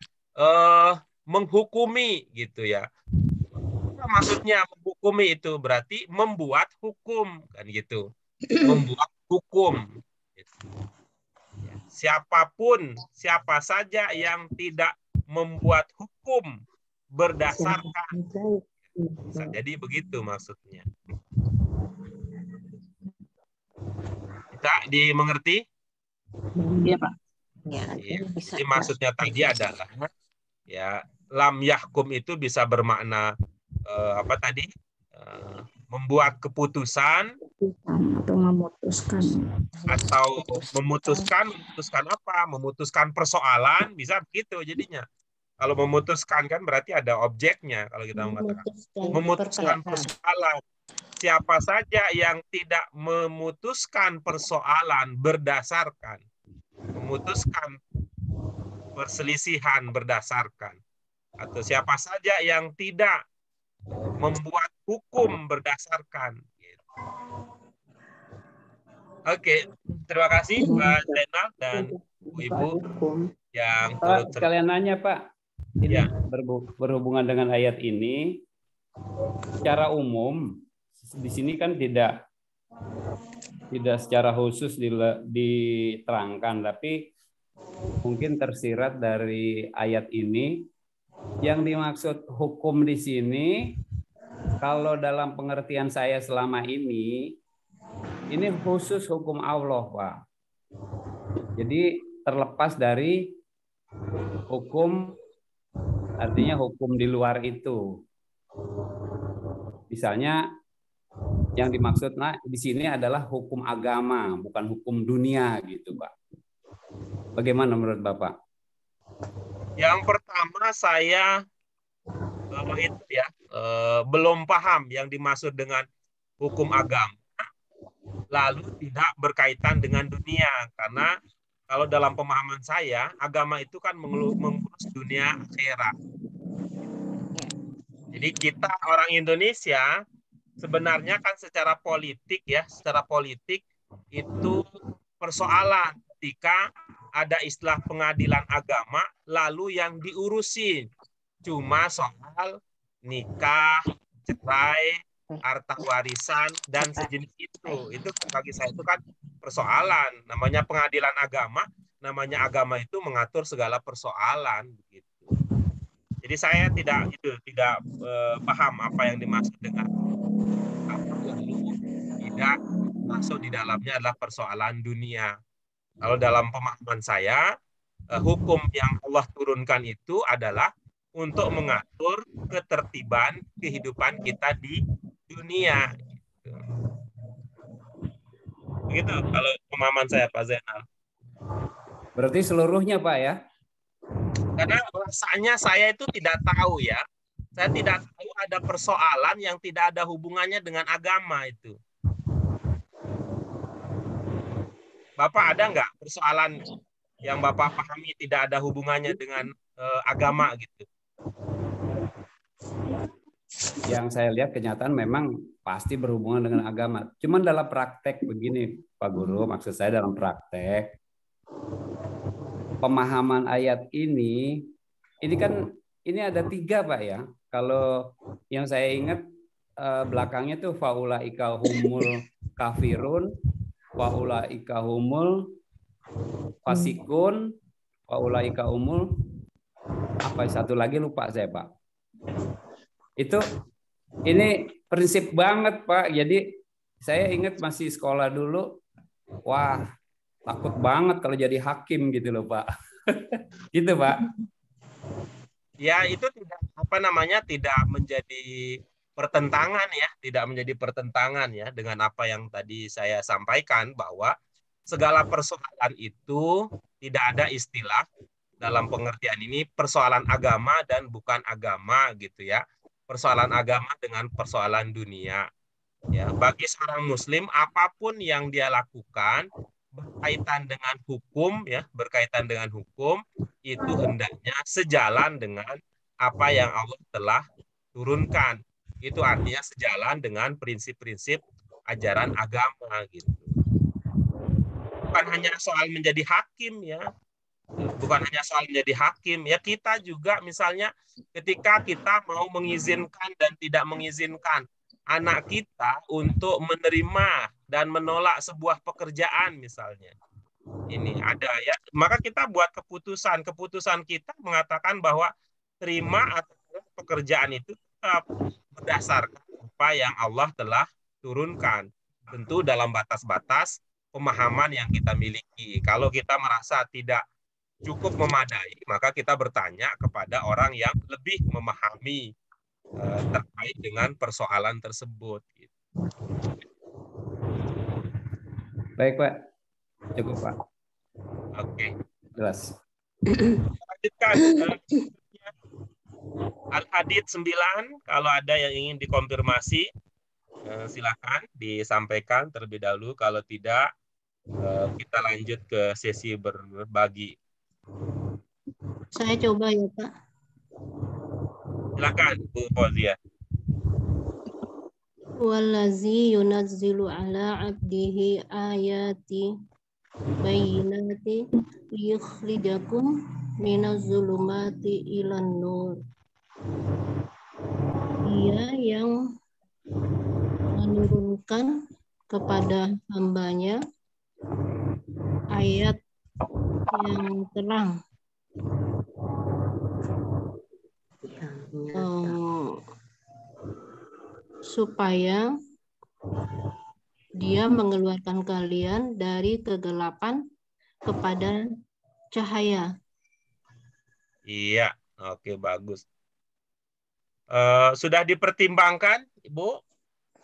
Speaker 1: menghukumi gitu ya, maksudnya menghukumi itu berarti membuat hukum kan gitu, membuat hukum. Siapapun, siapa saja yang tidak membuat hukum berdasarkan, bisa jadi begitu maksudnya. Bisa dimengerti?
Speaker 7: Iya, Pak.
Speaker 3: Ya,
Speaker 1: Ya.
Speaker 3: bisa.
Speaker 1: Jadi maksudnya tadi adalah ya lam yahkum itu bisa bermakna apa tadi? Membuat keputusan
Speaker 5: atau memutuskan.
Speaker 1: Atau memutuskan apa? Memutuskan persoalan, bisa begitu jadinya. Kalau memutuskan kan berarti ada objeknya kalau kita mengatakan. Memutuskan persoalan. Siapa saja yang tidak memutuskan persoalan berdasarkan, memutuskan perselisihan berdasarkan, atau siapa saja yang tidak membuat hukum berdasarkan. Oke, terima kasih Pak Zainal dan Ibu yang turut serta.
Speaker 8: Sekalian nanya Pak, ini
Speaker 1: Ya.
Speaker 8: berhubungan dengan ayat ini, secara umum di sini kan tidak secara khusus diterangkan, tapi mungkin tersirat dari ayat ini. Yang dimaksud hukum di sini, kalau dalam pengertian saya selama ini khusus hukum Allah, Pak. Jadi terlepas dari hukum, artinya hukum di luar itu. Misalnya yang dimaksud di sini adalah hukum agama, bukan hukum dunia gitu, Pak. Bagaimana menurut Bapak?
Speaker 1: Yang pertama saya itu ya belum paham yang dimaksud dengan hukum agama, lalu tidak berkaitan dengan dunia, karena kalau dalam pemahaman saya agama itu kan mengurus dunia akhirat. Jadi kita orang Indonesia sebenarnya kan secara politik itu persoalan ketika ada istilah pengadilan agama, lalu yang diurusi cuma soal nikah, cerai, harta warisan, dan sejenis itu. Itu bagi saya itu kan persoalan. Namanya pengadilan agama, namanya agama itu mengatur segala persoalan. Begitu. Jadi saya tidak paham apa yang dimaksud dengan tidak masuk di dalamnya adalah persoalan dunia. Kalau dalam pemahaman saya, hukum yang Allah turunkan itu adalah untuk mengatur ketertiban kehidupan kita di dunia. Begitu kalau pemahaman saya, Pak Zainal.
Speaker 8: Berarti seluruhnya, Pak, ya?
Speaker 1: Karena rasanya saya itu tidak tahu ya. Saya tidak tahu ada persoalan yang tidak ada hubungannya dengan agama itu. Bapak ada nggak persoalan yang Bapak pahami tidak ada hubungannya dengan agama gitu?
Speaker 8: Yang saya lihat kenyataan memang pasti berhubungan dengan agama. Cuman dalam praktek begini, Pak Guru, maksud saya dalam praktek, pemahaman ayat ini kan ini ada 3, Pak ya. Kalau yang saya ingat belakangnya tuh faulaika humul kafirun, faulaika humul fasikun, faulaika humul apa satu lagi lupa saya, Pak. Ini prinsip banget, Pak. Jadi saya ingat masih sekolah dulu, wah takut banget kalau jadi hakim gitu loh, Pak. Gitu, Pak.
Speaker 1: Ya itu tidak menjadi pertentangan ya, tidak menjadi pertentangan ya dengan apa yang tadi saya sampaikan, bahwa segala persoalan itu tidak ada istilah dalam pengertian ini persoalan agama dan bukan agama gitu ya. Persoalan agama dengan persoalan dunia. Ya, bagi seorang muslim apapun yang dia lakukan berkaitan dengan hukum ya, berkaitan dengan hukum itu hendaknya sejalan dengan apa yang Allah telah turunkan. Itu artinya sejalan dengan prinsip-prinsip ajaran agama gitu. Bukan hanya soal menjadi hakim ya. Bukan hanya soal menjadi hakim ya, kita juga misalnya ketika kita mau mengizinkan dan tidak mengizinkan anak kita untuk menerima dan menolak sebuah pekerjaan misalnya. Ini ada ya. Maka kita buat keputusan. Keputusan kita mengatakan bahwa terima atau pekerjaan itu tetap berdasarkan apa yang Allah telah turunkan. Tentu dalam batas-batas pemahaman yang kita miliki. Kalau kita merasa tidak cukup memadai, maka kita bertanya kepada orang yang lebih memahami terkait dengan persoalan tersebut.
Speaker 8: Baik, Pak. Cukup, Pak.
Speaker 1: Oke.
Speaker 8: Jelas.
Speaker 1: Lanjutkan. Al-Hadid 9, kalau ada yang ingin dikonfirmasi, silakan disampaikan terlebih dahulu. Kalau tidak, kita lanjut ke sesi berbagi.
Speaker 4: Saya coba ya, Pak.
Speaker 1: Silakan, Bu Fauzia.
Speaker 4: Wallazi yunazzilu ala abdihi ayati bayyinati liyukhrijakum minaz zulumati ilan nur. Dia yang menurunkan kepada hambanya ayat yang terang supaya dia mengeluarkan kalian dari kegelapan kepada cahaya.
Speaker 1: Iya, oke, bagus. Sudah dipertimbangkan, Ibu,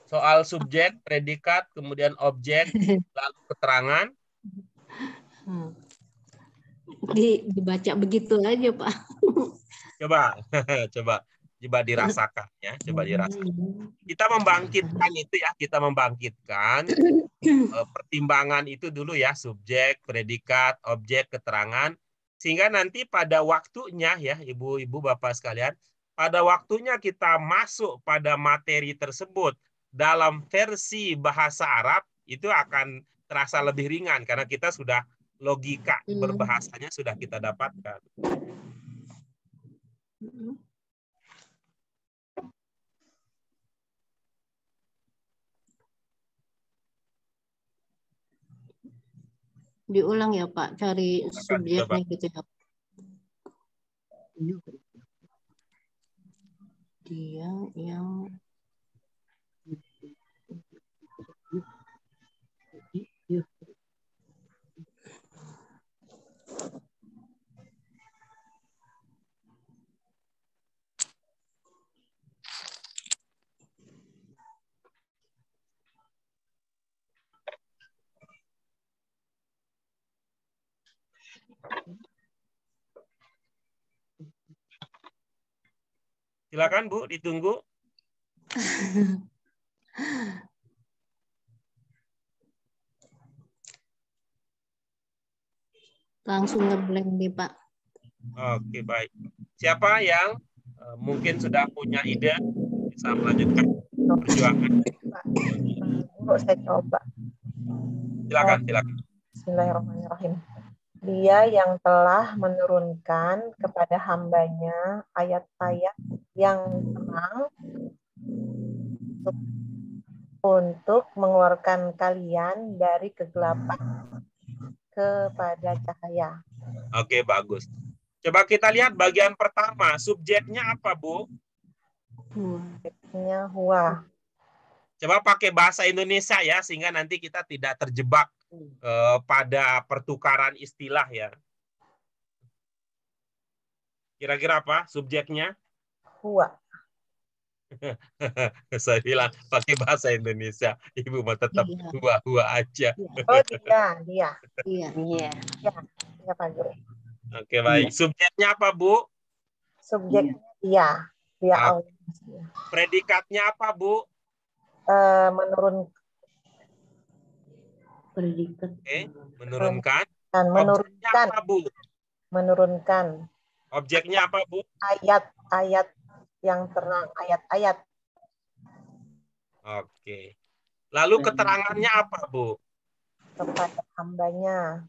Speaker 1: soal subjek, predikat, kemudian objek, lalu keterangan?
Speaker 4: Dibaca begitu aja, Pak.
Speaker 1: Coba, coba dirasakan ya, coba dirasakan. Kita membangkitkan itu ya, kita membangkitkan pertimbangan itu dulu ya, subjek, predikat, objek, keterangan, sehingga nanti pada waktunya ya, ibu-ibu, bapak sekalian, pada waktunya kita masuk pada materi tersebut dalam versi bahasa Arab itu akan terasa lebih ringan karena kita sudah logika berbahasanya sudah kita dapatkan.
Speaker 4: Diulang ya, Pak, cari subjeknya gitu ya. Dia yang
Speaker 1: Silakan Bu, ditunggu.
Speaker 4: langsung ngeblank nih, Pak.
Speaker 1: Oke, baik. Siapa yang mungkin sudah punya ide bisa melanjutkan perjuangan?
Speaker 9: Bu, saya coba.
Speaker 1: Silakan, silakan.
Speaker 9: Bismillahirrahmanirrahim. Dia yang telah menurunkan kepada hambanya ayat-ayat yang terang untuk mengeluarkan kalian dari kegelapan kepada cahaya.
Speaker 1: Oke, bagus. Coba kita lihat bagian pertama. Subjeknya apa, Bu?
Speaker 9: Subjeknya huwa.
Speaker 1: Coba pakai bahasa Indonesia ya, sehingga nanti kita tidak terjebak pada pertukaran istilah ya. Kira-kira apa subjeknya?
Speaker 9: Huwa.
Speaker 1: Saya bilang pakai bahasa Indonesia, Ibu mah tetap
Speaker 6: Iya.
Speaker 1: hua-hua aja.
Speaker 9: Oh, dia.
Speaker 6: Iya.
Speaker 3: Iya.
Speaker 9: Ya, Pak Guru.
Speaker 1: Oke, baik. Subjeknya apa, Bu?
Speaker 9: Subjeknya dia. Dia
Speaker 1: Ah,
Speaker 9: Allah.
Speaker 1: Predikatnya apa, Bu?
Speaker 9: Menurun
Speaker 4: Predikat.
Speaker 1: Oke, menurunkan.
Speaker 9: dan
Speaker 1: Objeknya
Speaker 9: menurunkan
Speaker 1: apa, Bu?
Speaker 9: menurunkan
Speaker 1: Objeknya apa, Bu?
Speaker 9: ayat-ayat yang terang, ayat-ayat
Speaker 1: Oke. Lalu keterangannya apa, Bu?
Speaker 9: kepada hambanya.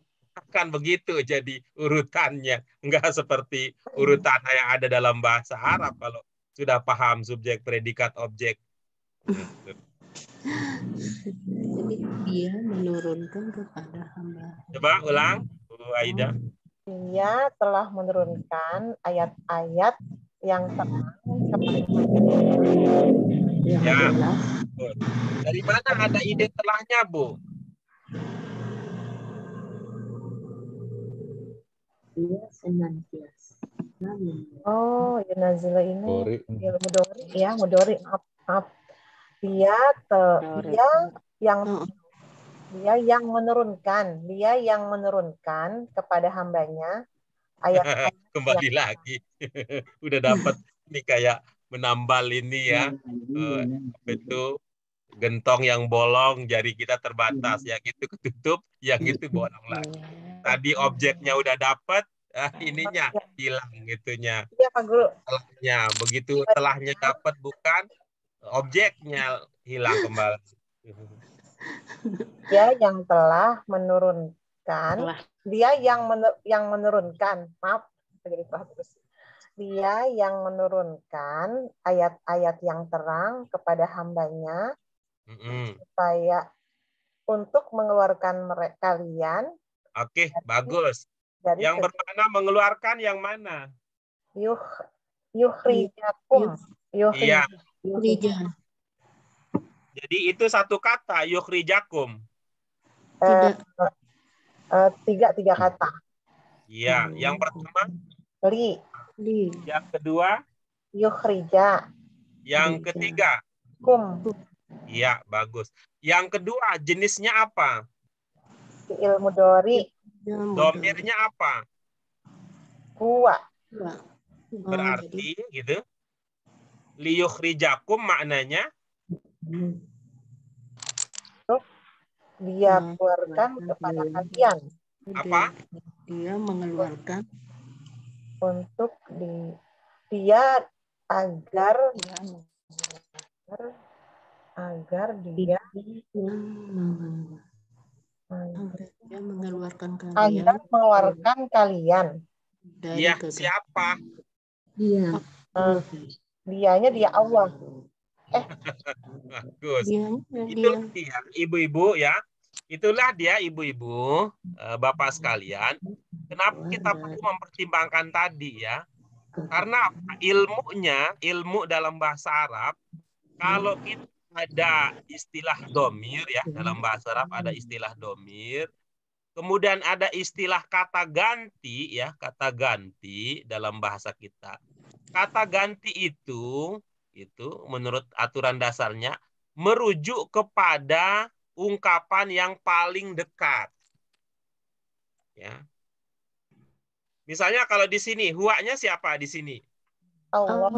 Speaker 1: Kan begitu jadi urutannya. Enggak seperti urutan yang ada dalam bahasa Arab kalau sudah paham subjek, predikat, objek. Gitu.
Speaker 4: Jadi dia menurunkan kepada hamba.
Speaker 1: Coba ulang, Bu Aida.
Speaker 9: Dia telah menurunkan ayat-ayat yang terang kepada
Speaker 4: Yang
Speaker 1: Ya.
Speaker 4: jelas.
Speaker 1: Dari mana ada ide telahnya, Bu?
Speaker 4: Dia senantiasa.
Speaker 9: Oh, Yunazila ini
Speaker 2: Dori.
Speaker 9: ilmu Mudori ya, Mudori. Maaf. Dia yang menurunkan kepada hambanya ayat-ayat
Speaker 1: Kembali lagi. Udah dapat ini kayak menambal ini ya. Itu gentong yang bolong, jari kita terbatas. Yang itu ketutup, yang itu bolong lagi. Tadi objeknya udah dapat, ininya hilang gitunya.
Speaker 9: Iya, Pak Guru.
Speaker 1: Telahnya. Begitu telahnya dapat bukan, objeknya hilang kembali.
Speaker 9: Dia yang telah menurunkan, dia yang menurunkan, maaf, jadi terus. Dia yang menurunkan ayat-ayat yang terang kepada hambanya supaya untuk mengeluarkan kalian.
Speaker 1: Oke, bagus.
Speaker 9: Dari
Speaker 1: Yang bermakna mengeluarkan yang mana?
Speaker 9: Yukhrijakum.
Speaker 1: Iya.
Speaker 4: Yukhrijan.
Speaker 1: Jadi itu satu kata, yukhrijakum.
Speaker 9: Tiga kata.
Speaker 1: Iya, yang pertama
Speaker 9: Li.
Speaker 1: yang kedua
Speaker 9: Yukhrija.
Speaker 1: yang ketiga
Speaker 9: Kum.
Speaker 1: iya, bagus. Yang kedua jenisnya apa?
Speaker 9: Fi'il mudhari.
Speaker 1: Domirnya apa?
Speaker 9: Huwa.
Speaker 1: Berarti gitu. Liyukhrijakum maknanya
Speaker 9: Dia keluarkan kepada kalian.
Speaker 1: apa?
Speaker 4: Dia mengeluarkan
Speaker 9: Untuk dia agar dia
Speaker 4: mengeluarkan kalian.
Speaker 9: Agar mengeluarkan kalian.
Speaker 1: Iya, siapa?
Speaker 4: Dia.
Speaker 9: Dianya dia Allah.
Speaker 1: Bagus. Itulah dia, ibu-ibu ya. Itulah dia, ibu-ibu, bapak sekalian. Kenapa kita perlu mempertimbangkan tadi ya? Karena ilmu dalam bahasa Arab, kalau kita ada istilah domir ya, dalam bahasa Arab ada istilah domir, kemudian ada istilah kata ganti ya, kata ganti dalam bahasa kita. Kata ganti itu menurut aturan dasarnya merujuk kepada ungkapan yang paling dekat. Ya. Misalnya kalau di sini, huwanya siapa di sini?
Speaker 9: Allah.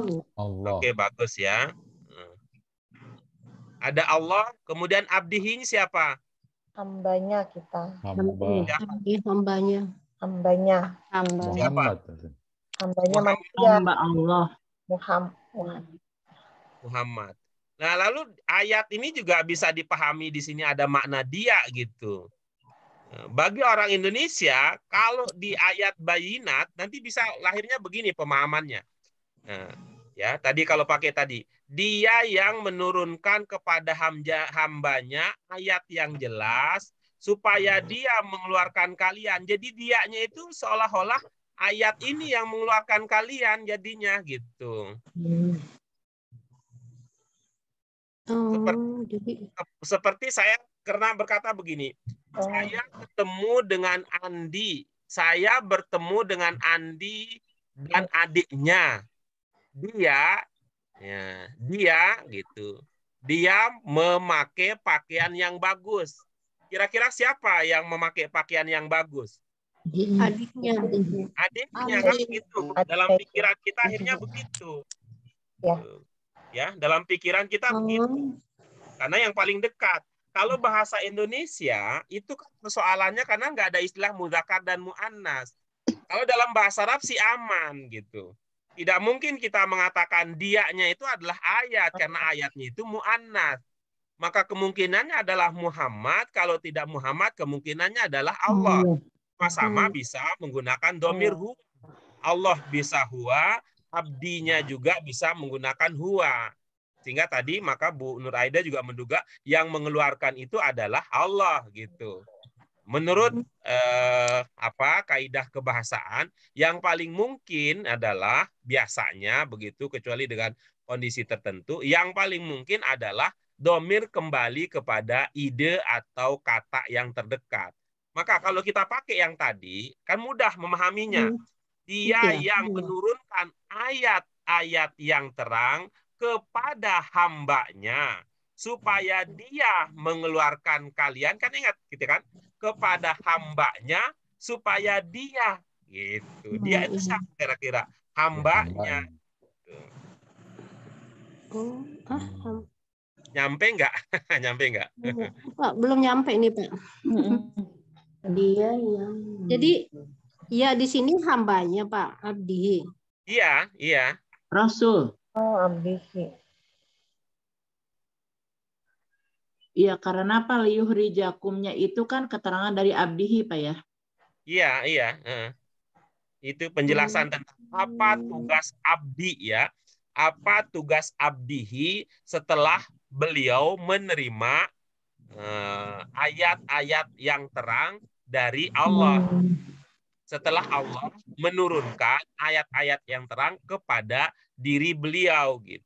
Speaker 1: Oke, bagus ya. Ada Allah, kemudian abdihi siapa?
Speaker 9: Hambanya kita.
Speaker 4: Hambanya.
Speaker 9: Hambanya.
Speaker 1: Siapa?
Speaker 9: Hambanya manusia.
Speaker 7: Hamba Allah.
Speaker 1: Muhammad. Nah, lalu ayat ini juga bisa dipahami di sini ada makna dia gitu. Bagi orang Indonesia, kalau di ayat bayinat nanti bisa lahirnya begini pemahamannya. Nah, ya, tadi kalau pakai tadi, dia yang menurunkan kepada hambanya ayat yang jelas supaya dia mengeluarkan kalian. Jadi dianya itu seolah-olah ayat ini yang mengeluarkan kalian jadinya gitu. Seperti saya pernah berkata begini, saya ketemu dengan Andi, saya bertemu dengan Andi dan adiknya. Dia Ya, dia gitu. Dia memakai pakaian yang bagus. Kira-kira siapa yang memakai pakaian yang bagus?
Speaker 4: Adiknya.
Speaker 1: Adiknya kan begitu. Dalam pikiran kita akhirnya begitu.
Speaker 9: Ya.
Speaker 1: Ya, dalam pikiran kita begitu. Karena yang paling dekat. Kalau bahasa Indonesia itu kan persoalannya karena nggak ada istilah muzakkar dan muannas. Kalau dalam bahasa Arab sih aman gitu. Tidak mungkin kita mengatakan dianya itu adalah ayat karena ayatnya itu muannas. Maka kemungkinannya adalah Muhammad. Kalau tidak Muhammad, kemungkinannya adalah Allah. Sama bisa menggunakan domir huwa. Allah bisa huwa, abdinya juga bisa menggunakan huwa. Sehingga tadi maka Bu Nur Aida juga menduga yang mengeluarkan itu adalah Allah gitu. Menurut kaidah kebahasaan, yang paling mungkin adalah biasanya begitu, kecuali dengan kondisi tertentu, yang paling mungkin adalah domir kembali kepada ide atau kata yang terdekat. Maka kalau kita pakai yang tadi, kan mudah memahaminya. Dia yang menurunkan ayat-ayat yang terang kepada hambanya, supaya dia mengeluarkan kalian, kan ingat gitu kan, kepada hambanya supaya dia gitu. Dia itu siapa kira-kira? Hambanya. Nyampe nggak? Nyampe nggak?
Speaker 4: Pak, belum nyampe nih Pak.
Speaker 5: Dia yang.
Speaker 4: Jadi ya di sini hambanya Pak, abdi.
Speaker 1: Iya, iya.
Speaker 7: Rasul.
Speaker 9: Oh, abdihi.
Speaker 7: Iya, karena apa liyuhri jakumnya itu kan keterangan dari abdihi, Pak ya?
Speaker 1: Iya, iya. Itu penjelasan tentang apa tugas abdi ya. Apa tugas abdihi setelah beliau menerima ayat-ayat yang terang dari Allah. Setelah Allah menurunkan ayat-ayat yang terang kepada diri beliau gitu.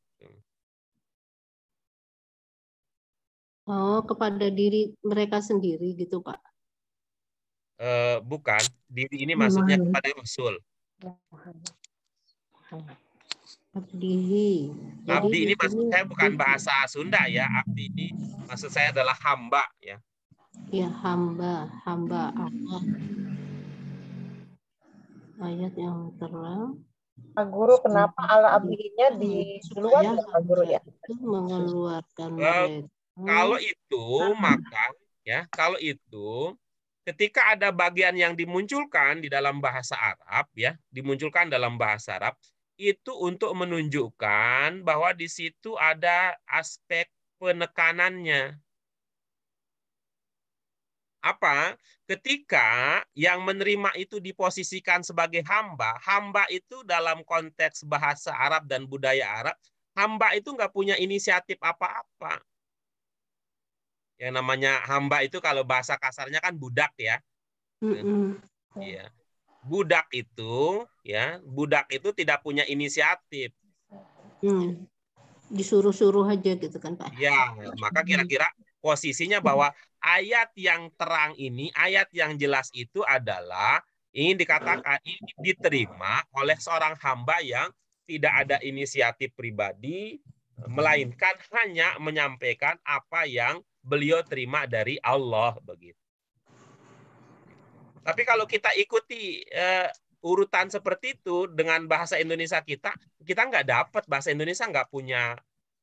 Speaker 4: Oh, kepada diri mereka sendiri gitu Pak?
Speaker 1: Bukan, diri ini maksudnya kepada Rasul.
Speaker 4: Abdihi.
Speaker 1: Abdi ini maksud saya bukan bahasa Sunda ya. Abdi ini maksud saya adalah hamba ya.
Speaker 4: Ya, hamba Allah. Ayat yang terang.
Speaker 9: Pak Guru, kenapa ala abdihinya di luar ya, Pak Guru ya?
Speaker 4: Mengeluarkan mereka.
Speaker 1: Kalau itu maka ya, kalau itu ketika ada bagian yang dimunculkan di dalam bahasa Arab ya, dimunculkan dalam bahasa Arab itu untuk menunjukkan bahwa di situ ada aspek penekanannya. Apa? Ketika yang menerima itu diposisikan sebagai hamba, hamba itu dalam konteks bahasa Arab dan budaya Arab, hamba itu nggak punya inisiatif apa-apa. Yang namanya hamba itu kalau bahasa kasarnya kan budak ya. Iya. Budak itu tidak punya inisiatif.
Speaker 4: Disuruh-suruh aja gitu kan Pak.
Speaker 1: Ya, maka kira-kira posisinya bahwa ayat yang terang ini, ayat yang jelas itu adalah ingin dikatakan ini diterima oleh seorang hamba yang tidak ada inisiatif pribadi, melainkan hanya menyampaikan apa yang beliau terima dari Allah begitu. Tapi kalau kita ikuti urutan seperti itu dengan bahasa Indonesia kita nggak dapat. Bahasa Indonesia nggak punya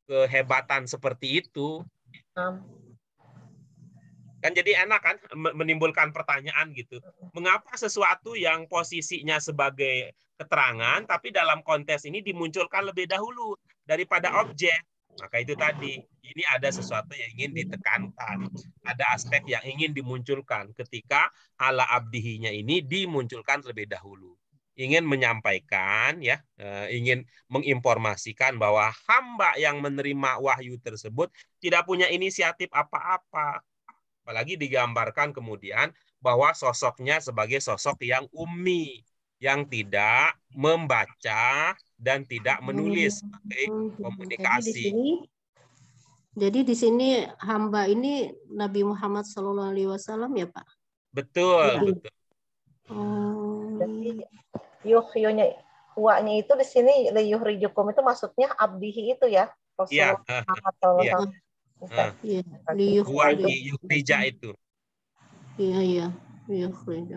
Speaker 1: kehebatan seperti itu. Kan jadi enak kan menimbulkan pertanyaan gitu. Mengapa sesuatu yang posisinya sebagai keterangan tapi dalam konteks ini dimunculkan lebih dahulu daripada objek? Maka itu tadi, ini ada sesuatu yang ingin ditekankan. Ada aspek yang ingin dimunculkan ketika ala abdihinya ini dimunculkan terlebih dahulu. Ingin menyampaikan, ya, ingin menginformasikan bahwa hamba yang menerima wahyu tersebut tidak punya inisiatif apa-apa. Apalagi digambarkan kemudian bahwa sosoknya sebagai sosok yang ummi, yang tidak membaca dan tidak menulis sebagai komunikasi.
Speaker 4: Jadi di sini hamba ini Nabi Muhammad SAW ya Pak?
Speaker 1: Betul,
Speaker 4: ya.
Speaker 1: Betul.
Speaker 9: Jadi yuhyonya Huwanya itu di sini liyuhrijukum itu maksudnya abdihi itu ya.
Speaker 1: Iya.
Speaker 9: Rasulullah Muhammad SAW.
Speaker 1: Iya.
Speaker 4: Iya,
Speaker 1: Huwa
Speaker 4: liyukhrij.
Speaker 1: yukhrija itu.
Speaker 4: Iya, liyukhrij.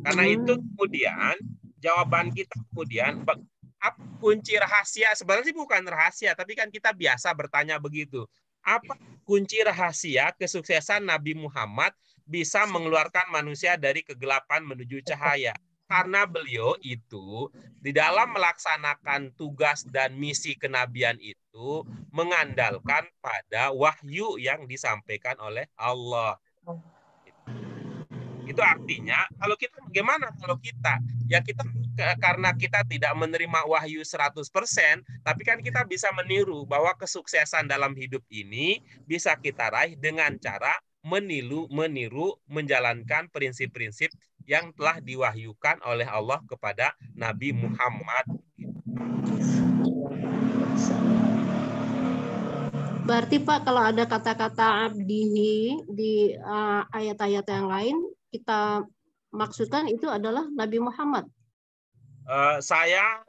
Speaker 1: Karena itu kemudian jawaban kita kemudian kunci rahasia, sebenarnya sih bukan rahasia, tapi kan kita biasa bertanya begitu. Apa kunci rahasia kesuksesan Nabi Muhammad bisa mengeluarkan manusia dari kegelapan menuju cahaya? Karena beliau itu di dalam melaksanakan tugas dan misi kenabian itu mengandalkan pada wahyu yang disampaikan oleh Allah. Itu artinya kalau kita bagaimana kalau kita karena kita tidak menerima wahyu 100%, tapi kan kita bisa meniru bahwa kesuksesan dalam hidup ini bisa kita raih dengan cara meniru menjalankan prinsip-prinsip yang telah diwahyukan oleh Allah kepada Nabi Muhammad.
Speaker 4: Berarti Pak, kalau ada kata-kata abdihi di ayat-ayat yang lain, kita maksudkan itu adalah Nabi Muhammad.
Speaker 1: Saya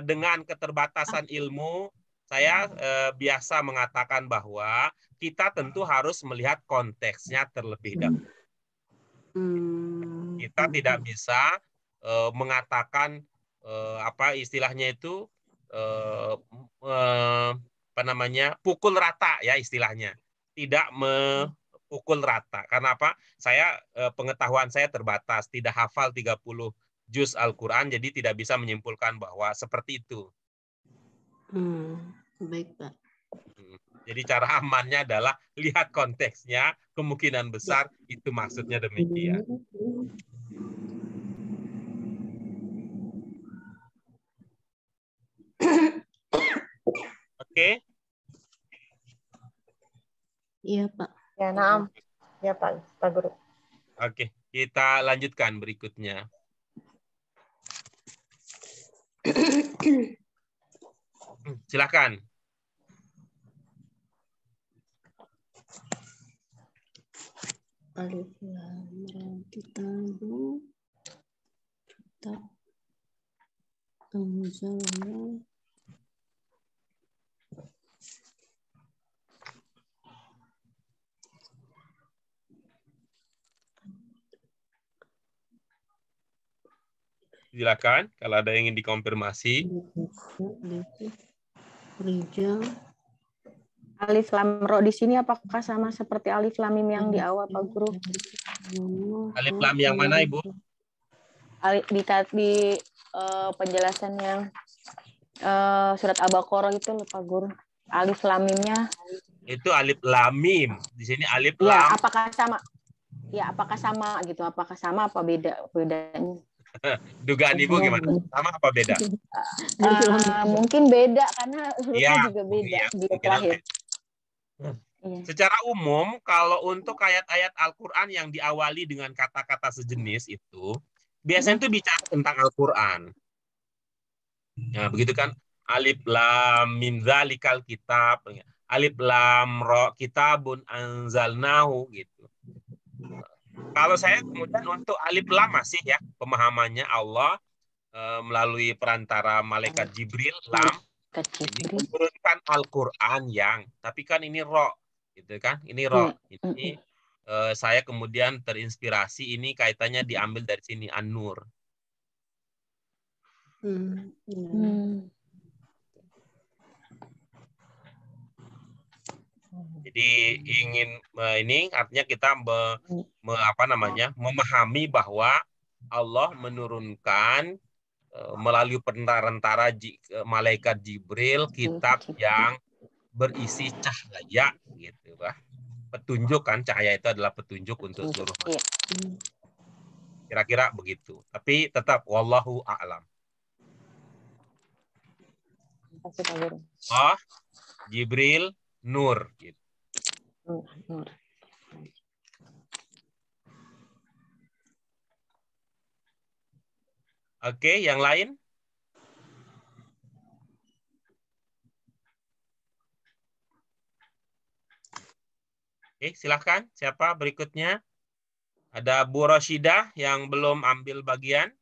Speaker 1: dengan keterbatasan ilmu, saya biasa mengatakan bahwa kita tentu harus melihat konteksnya terlebih dahulu. Kita tidak bisa mengatakan apa istilahnya itu pukul rata ya istilahnya. Tidak pukul rata. Karena apa? Saya pengetahuan saya terbatas, tidak hafal 30 juz Al-Qur'an, jadi tidak bisa menyimpulkan bahwa seperti itu.
Speaker 4: Baik, Pak.
Speaker 1: Jadi cara amannya adalah lihat konteksnya, kemungkinan besar itu maksudnya demikian. Oke?
Speaker 4: Iya, Pak.
Speaker 9: Ya, naam. Ya, Pak Guru.
Speaker 1: Oke, kita lanjutkan berikutnya. Silakan.
Speaker 4: Alif lam ra kitabu kitab anzalna
Speaker 1: Silakan kalau ada yang ingin dikonfirmasi.
Speaker 4: Rijal.
Speaker 3: Alif lam ro di sini apakah sama seperti alif lam mim yang di awal Pak Guru?
Speaker 1: Alif lam yang mana Ibu?
Speaker 3: Di penjelasan yang surat Al-Baqarah itu loh Pak Guru. Alif lam mimnya.
Speaker 1: Itu alif lam mim. Di sini alif lam.
Speaker 3: Ya, apakah sama? Ya, apakah sama gitu? Apakah sama apa bedanya?
Speaker 1: Dugaan Ibu gimana? Sama apa beda?
Speaker 3: Mungkin beda karena hurufnya
Speaker 1: ya,
Speaker 3: juga beda
Speaker 1: ya,
Speaker 3: di terakhir.
Speaker 1: Secara umum, kalau untuk ayat-ayat Al-Quran yang diawali dengan kata-kata sejenis itu, biasanya itu bicara tentang Al-Quran. Nah, begitu kan? Alif lam mim dzalikal kitab, alif lam ra kitabun anzalnahu gitu. Kalau saya kemudian untuk alif lam masih ya pemahamannya Allah melalui perantara malaikat Jibril lam menurunkan Al-Qur'an yang tapi kan ini ro gitu kan ini ro ini saya kemudian terinspirasi ini kaitannya diambil dari sini An-Nur. Jadi ingin ini artinya kita memahami bahwa Allah menurunkan melalui perantara malaikat Jibril kitab yang berisi cahaya gitu bah. Petunjuk kan cahaya itu adalah petunjuk untuk seluruh manusia. Kira-kira begitu. Tapi tetap wallahu a'lam. Oh, Jibril Nur gitu. Oke, yang lain? Oke, silahkan. Siapa berikutnya? Ada Bu Roshidah yang belum ambil bagian.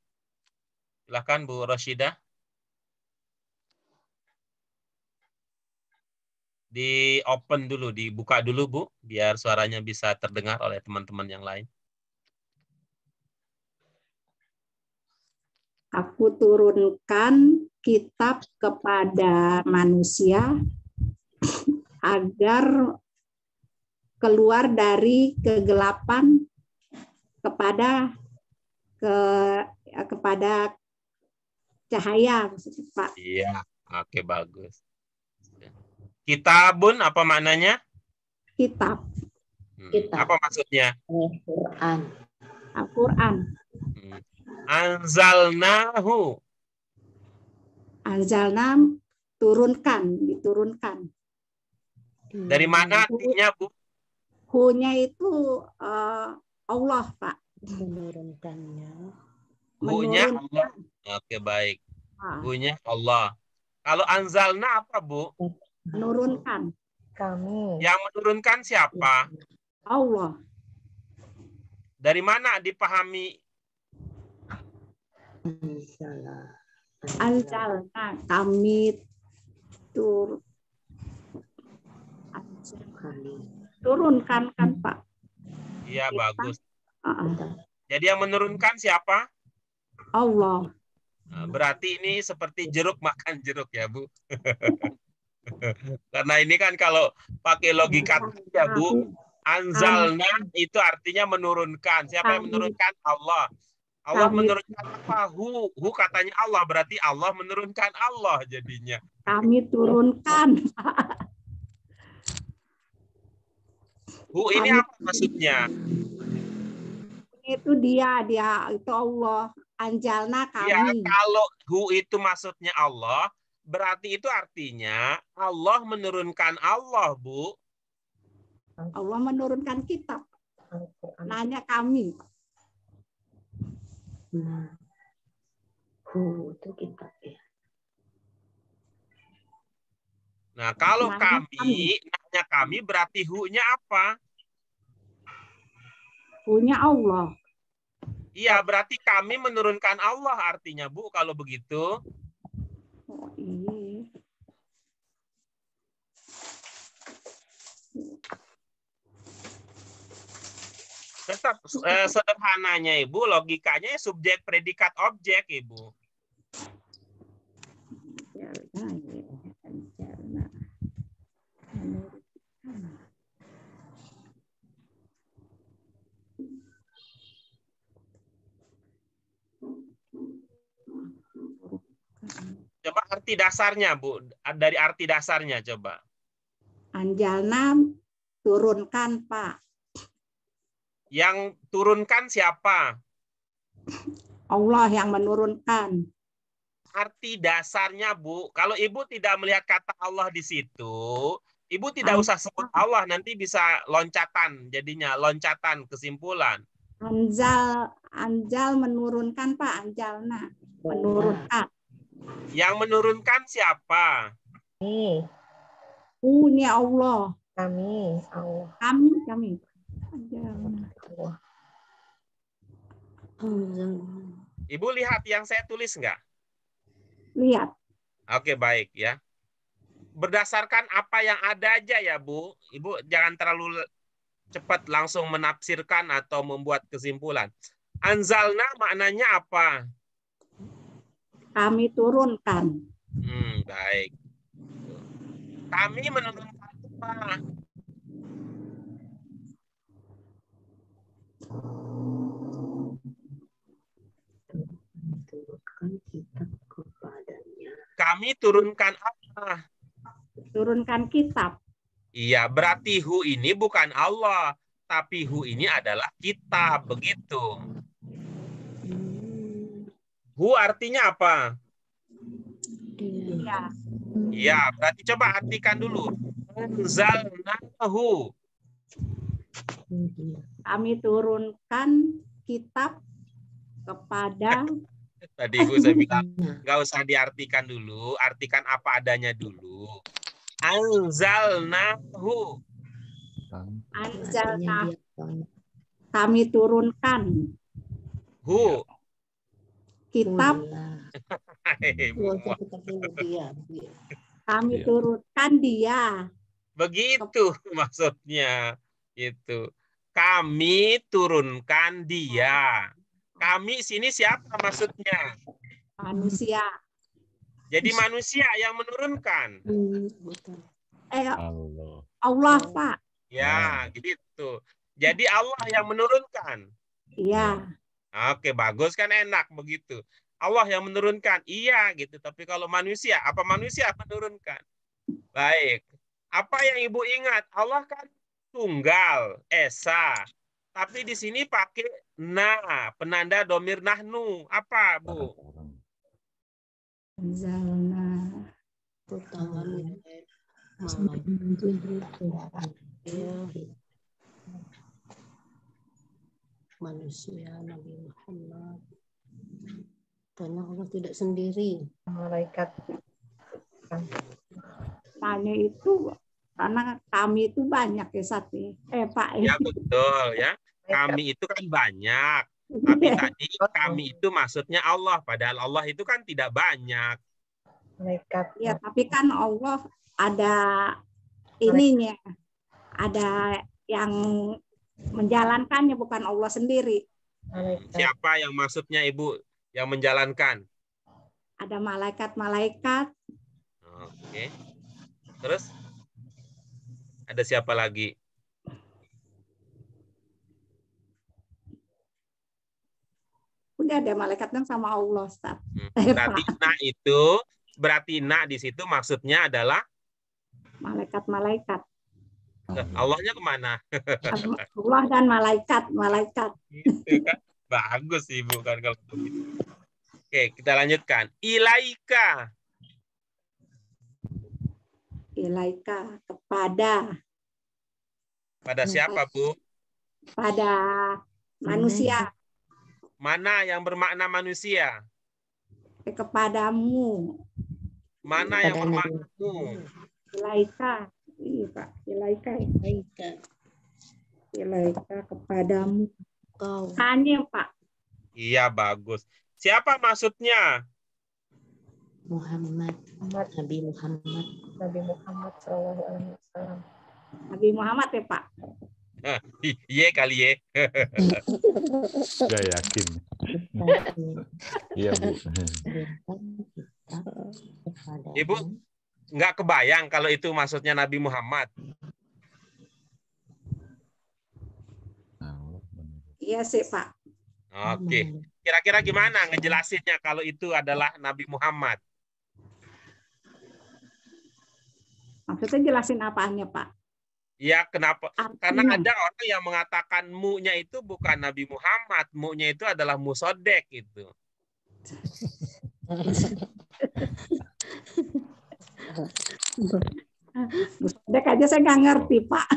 Speaker 1: Silahkan Bu Roshidah. di open dulu, dibuka dulu Bu, biar suaranya bisa terdengar oleh teman-teman yang lain.
Speaker 10: Aku turunkan kitab kepada manusia agar keluar dari kegelapan kepada cahaya, Pak.
Speaker 1: Iya, oke bagus. Kitabun apa maknanya?
Speaker 10: Kitab.
Speaker 1: Apa maksudnya?
Speaker 10: Al-Quran. Al-Quran.
Speaker 1: Anzalnahu.
Speaker 10: Anzalna diturunkan.
Speaker 1: Dari mana artinya, Bu?
Speaker 10: Hu-nya itu Allah, Pak.
Speaker 9: Menurunkannya.
Speaker 1: Hu-nya Allah. Oke, baik. Hu-nya Allah. Kalau anzalna apa, Bu?
Speaker 10: Menurunkan.
Speaker 9: Kami.
Speaker 1: Yang menurunkan siapa?
Speaker 10: Allah.
Speaker 1: Dari mana dipahami?
Speaker 10: Anzalna, kami turunkan kan, Pak?
Speaker 1: Iya, bagus. Jadi yang menurunkan siapa?
Speaker 10: Allah.
Speaker 1: Nah, berarti ini seperti jeruk makan jeruk ya, Bu. Karena ini kan kalau pakai logika ya, Bu, anzalna itu artinya menurunkan. Siapa yang menurunkan? Allah. Allah menurunkan apa? Hu katanya Allah, berarti Allah menurunkan Allah jadinya.
Speaker 10: Kami turunkan.
Speaker 1: Hu ini apa maksudnya?
Speaker 10: Itu dia itu Allah. Anjalna kami.
Speaker 1: Ya, kalau hu itu maksudnya Allah, berarti itu artinya Allah menurunkan Allah, Bu.
Speaker 10: Allah menurunkan kitab. Nanya kami.
Speaker 9: Hu itu kitab ya.
Speaker 1: Nah, kalau nanya kami berarti hu-nya apa?
Speaker 10: Hu-nya Allah.
Speaker 1: Iya, berarti kami menurunkan Allah artinya, Bu, kalau begitu.
Speaker 10: Oh, iya.
Speaker 1: Tetap sederhananya, Ibu, logikanya subjek, predikat, objek, Ibu. Coba arti dasarnya, Bu. Dari arti dasarnya, coba.
Speaker 10: Anjalna turunkan, Pak.
Speaker 1: Yang turunkan siapa?
Speaker 10: Allah yang menurunkan.
Speaker 1: Arti dasarnya, Bu. Kalau Ibu tidak melihat kata Allah di situ, Ibu tidak usah sebut Allah, nanti bisa loncatan, jadinya loncatan kesimpulan.
Speaker 10: Anjal menurunkan, Pak. Anjalna menurunkan.
Speaker 1: Yang menurunkan siapa?
Speaker 10: Hu-nya Allah.
Speaker 9: Kami, Allah.
Speaker 10: Kami.
Speaker 1: Ibu lihat yang saya tulis enggak?
Speaker 10: Lihat.
Speaker 1: Oke, baik ya. Berdasarkan apa yang ada aja ya, Bu. Ibu jangan terlalu cepat langsung menafsirkan atau membuat kesimpulan. Anzalna maknanya apa?
Speaker 10: Kami turunkan.
Speaker 1: Baik. Kami menurunkan apa? Kami turunkan apa?
Speaker 10: Turunkan kitab.
Speaker 1: Iya, berarti hu ini bukan Allah, tapi hu ini adalah kitab, begitu. Hu artinya apa?
Speaker 10: Iya.
Speaker 1: Iya, berarti coba artikan dulu. Anzalnahu.
Speaker 10: Kami turunkan kitab kepada
Speaker 1: tadi Ibu saya bilang nggak usah diartikan dulu, artikan apa adanya dulu. Anzalnahu.
Speaker 10: Anzalna. Kami turunkan
Speaker 1: Hu.
Speaker 10: kitab. Kami turunkan dia.
Speaker 1: Begitu maksudnya. Itu. Kami turunkan dia. Kami sini siapa maksudnya?
Speaker 10: Manusia.
Speaker 1: Jadi manusia yang menurunkan.
Speaker 10: Allah, Pak.
Speaker 1: Ya, gitu. Jadi Allah yang menurunkan.
Speaker 10: Iya.
Speaker 1: Oke, bagus kan, enak begitu. Allah yang menurunkan. Iya gitu. Tapi kalau manusia, apa manusia menurunkan? Baik. Apa yang Ibu ingat? Allah kan tunggal, esa. Tapi di sini pakai na, penanda domir nahnu. Apa, Bu?
Speaker 10: Anzalna.
Speaker 4: Manusia Nabi Muhammad. Karena Allah tidak sendiri.
Speaker 9: Malaikat.
Speaker 10: Tanya itu karena kami itu banyak ya Sati. Pak.
Speaker 1: Ya betul ya. Kami itu kan banyak. Tapi tadi kami itu maksudnya Allah. Padahal Allah itu kan tidak banyak.
Speaker 9: Malaikat.
Speaker 10: Ya, tapi kan Allah ada ininya. Ada yang menjalankannya, bukan Allah sendiri.
Speaker 1: Siapa yang maksudnya Ibu yang menjalankan?
Speaker 10: Ada malaikat-malaikat.
Speaker 1: Oke. Terus ada siapa lagi?
Speaker 10: Udah ada malaikat yang sama Allah, Ustaz.
Speaker 1: Berarti na di situ maksudnya adalah
Speaker 10: malaikat-malaikat.
Speaker 1: Allahnya kemana?
Speaker 10: Allah dan malaikat.
Speaker 1: Gitu kan? Bagus Ibu kan kalau begitu. Oke, kita lanjutkan. Ilaika.
Speaker 10: Ilaika, kepada.
Speaker 1: Pada siapa, Bu?
Speaker 10: Pada manusia.
Speaker 1: Mana yang bermakna manusia?
Speaker 10: Kepadamu.
Speaker 1: Mana yang bermakna mu?
Speaker 10: Ilaika. Iya, Pak. Ilaika kepadamu.
Speaker 4: Kau.
Speaker 10: Hanya, Pak.
Speaker 1: Iya, bagus. Siapa maksudnya?
Speaker 4: Muhammad. Nabi Muhammad.
Speaker 9: Nabi Muhammad SAW.
Speaker 10: Nabi Muhammad ya, Pak?
Speaker 1: Iya kali ya.
Speaker 2: Gak yakin. Iya, Bu.
Speaker 1: Ibu nggak kebayang kalau itu maksudnya Nabi Muhammad.
Speaker 10: Iya sih, Pak.
Speaker 1: Oke. Kira-kira gimana ngejelasinnya kalau itu adalah Nabi Muhammad?
Speaker 10: Maksudnya jelasin apaannya, Pak?
Speaker 1: Ya, kenapa? Karena
Speaker 10: Artinya.
Speaker 1: ada orang yang mengatakan mu-nya itu bukan Nabi Muhammad, mu-nya itu adalah musodek itu.
Speaker 10: Musodek aja saya nggak ngerti, Pak.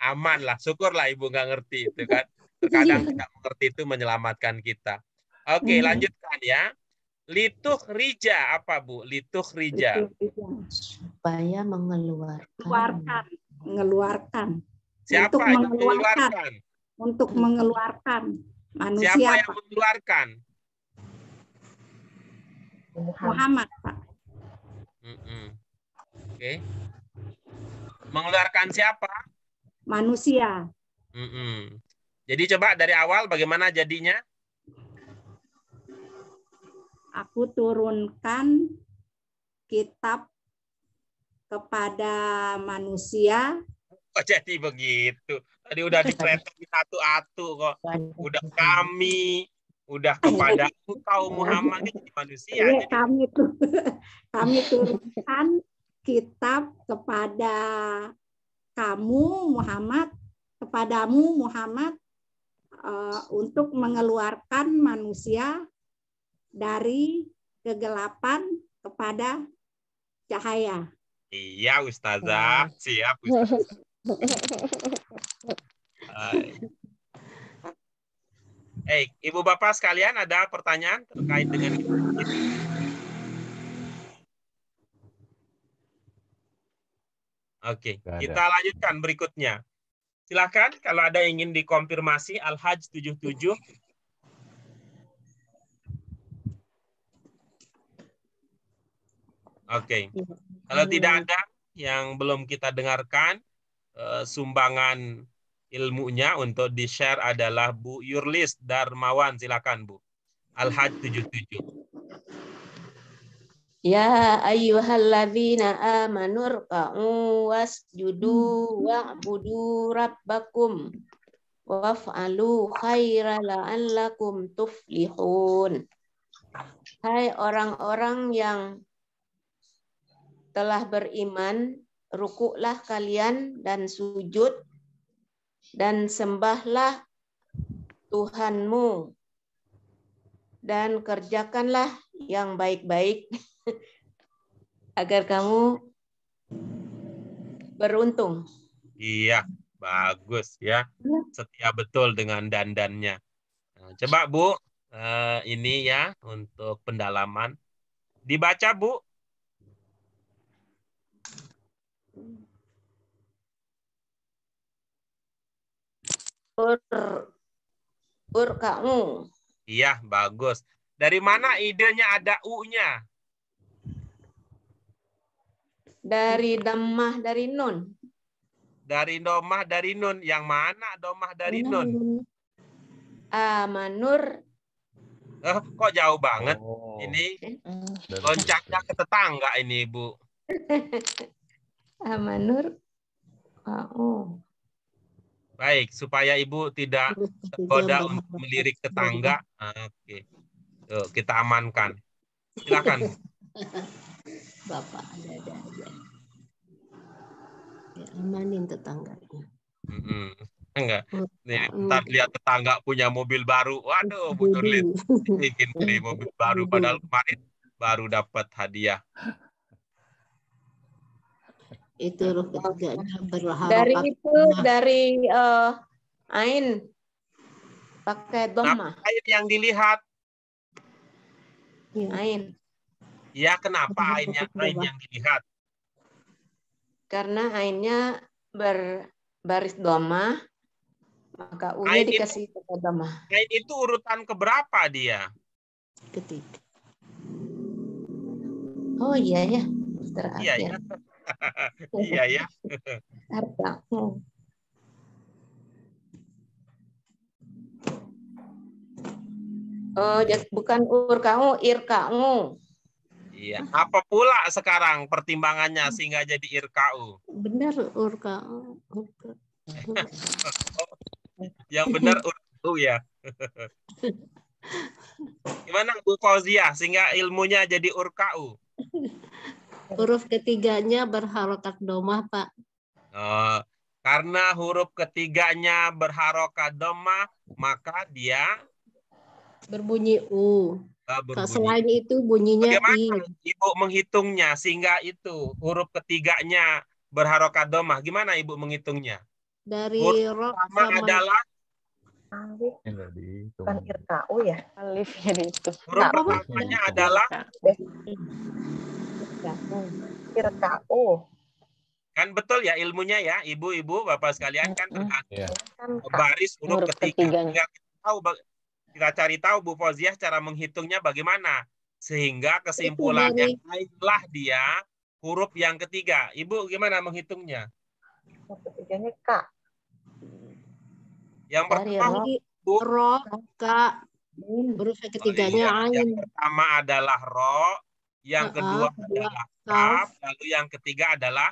Speaker 1: Aman lah, syukurlah Ibu nggak ngerti itu kan. Terkadang tidak mengerti itu menyelamatkan kita. Oke, lanjutkan ya. Lituh rija apa Bu? Lituh rija.
Speaker 4: Supaya mengeluarkan.
Speaker 10: Mengeluarkan.
Speaker 1: Siapa
Speaker 10: untuk
Speaker 1: yang mengeluarkan?
Speaker 10: Untuk mengeluarkan manusia.
Speaker 1: Siapa yang mengeluarkan?
Speaker 10: Muhammad, Pak.
Speaker 1: Oke. Mengeluarkan siapa?
Speaker 10: Manusia.
Speaker 1: Jadi coba dari awal bagaimana jadinya?
Speaker 10: Aku turunkan kitab kepada manusia.
Speaker 1: Oh, jadi begitu. Tadi udah dipeletok satu-satu kok. Udah kami, udah kepada engkau Muhammad itu manusia.
Speaker 10: Jadi kami turunkan kitab kepada kamu Muhammad, kepadamu Muhammad, untuk mengeluarkan manusia dari kegelapan kepada cahaya.
Speaker 1: Iya, Ustazah. Siap, Ustazah. Ibu Bapak sekalian, ada pertanyaan terkait dengan ini? Oke, kita lanjutkan berikutnya. Silakan kalau ada yang ingin dikonfirmasi Al-Hajj 77. Oke. Kalau tidak ada, yang belum kita dengarkan sumbangan ilmunya untuk di-share adalah Bu Yurlis Darmawan. Silakan Bu. Al-Hajj 77.
Speaker 11: Ya ayyuhalladzina amanu rka'u wasjudu wa'budu rabbakum waf'alu khaira la'allakum tuflihun. Hai orang-orang yang telah beriman, rukuklah kalian dan sujud dan sembahlah Tuhanmu dan kerjakanlah yang baik-baik agar kamu beruntung.
Speaker 1: Iya, bagus ya. Setia betul dengan dandannya. Nah, coba Bu, ini ya untuk pendalaman. Dibaca Bu.
Speaker 11: Kamu.
Speaker 1: Iya, bagus. Dari mana idenya ada U-nya?
Speaker 11: Dari dhammah dari nun.
Speaker 1: Dari domah dari nun. Yang mana domah dari nun?
Speaker 11: Amanur.
Speaker 1: Kok jauh banget? Ini loncatnya ke tetangga ini, Bu.
Speaker 11: Amanur. Oh.
Speaker 1: Baik, supaya Ibu tidak tergoda untuk melirik tetangga. Oke. Tuh, kita amankan. Silakan.
Speaker 4: Bapak ada aja. Ya, amanin tetangganya.
Speaker 1: Enggak. Nih, ntar lihat tetangga punya mobil baru. Waduh, Bu Nurlin bikin beli mobil baru padahal kemarin baru dapat hadiah.
Speaker 4: Itu huruf ketiganya berharokat.
Speaker 11: Dari itu dari ain pakai dhammah.
Speaker 1: Ain yang dilihat.
Speaker 11: Ain.
Speaker 1: Ya, kenapa ain yang dilihat?
Speaker 11: Karena ainnya berbaris dhammah, maka U-nya dikasih pakai dhammah.
Speaker 1: Ain itu urutan keberapa dia?
Speaker 4: Ketiga.
Speaker 11: Oh iya ya, terakhir.
Speaker 1: Iya ya. Iya ya.
Speaker 11: Hartamu. Oh, bukan urkamu, irkamu.
Speaker 1: Iya. Apa pula sekarang pertimbangannya sehingga jadi irka'u?
Speaker 4: Benar urka'u.
Speaker 1: Yang benar urka'u ya. Gimana Bu Fauziah sehingga ilmunya jadi urka'u?
Speaker 4: Huruf ketiganya berharokat domah, Pak.
Speaker 1: Karena huruf ketiganya berharokat domah, maka dia
Speaker 4: berbunyi U. Selain itu bunyinya
Speaker 1: bagaimana
Speaker 4: I.
Speaker 1: Ibu menghitungnya sehingga itu huruf ketiganya berharokat domah? Gimana Ibu menghitungnya?
Speaker 4: Dari
Speaker 1: huruf pertama adalah
Speaker 9: bukan irka'u ya?
Speaker 3: Alifnya itu.
Speaker 1: Huruf pertamanya adalah
Speaker 9: irka'u.
Speaker 1: Kan betul ya ilmunya ya, ibu-ibu, bapak sekalian kan baris huruf ketiga. Kita cari tahu Bu Fauziah cara menghitungnya bagaimana. Sehingga kesimpulannya adalah dia huruf yang ketiga. Ibu gimana menghitungnya?
Speaker 9: Huruf ketiganya K.
Speaker 1: Yang pertama
Speaker 4: ro, K. Huruf ketiganya Ain.
Speaker 1: Yang pertama adalah ro, yang kedua adalah kaf, lalu yang ketiga adalah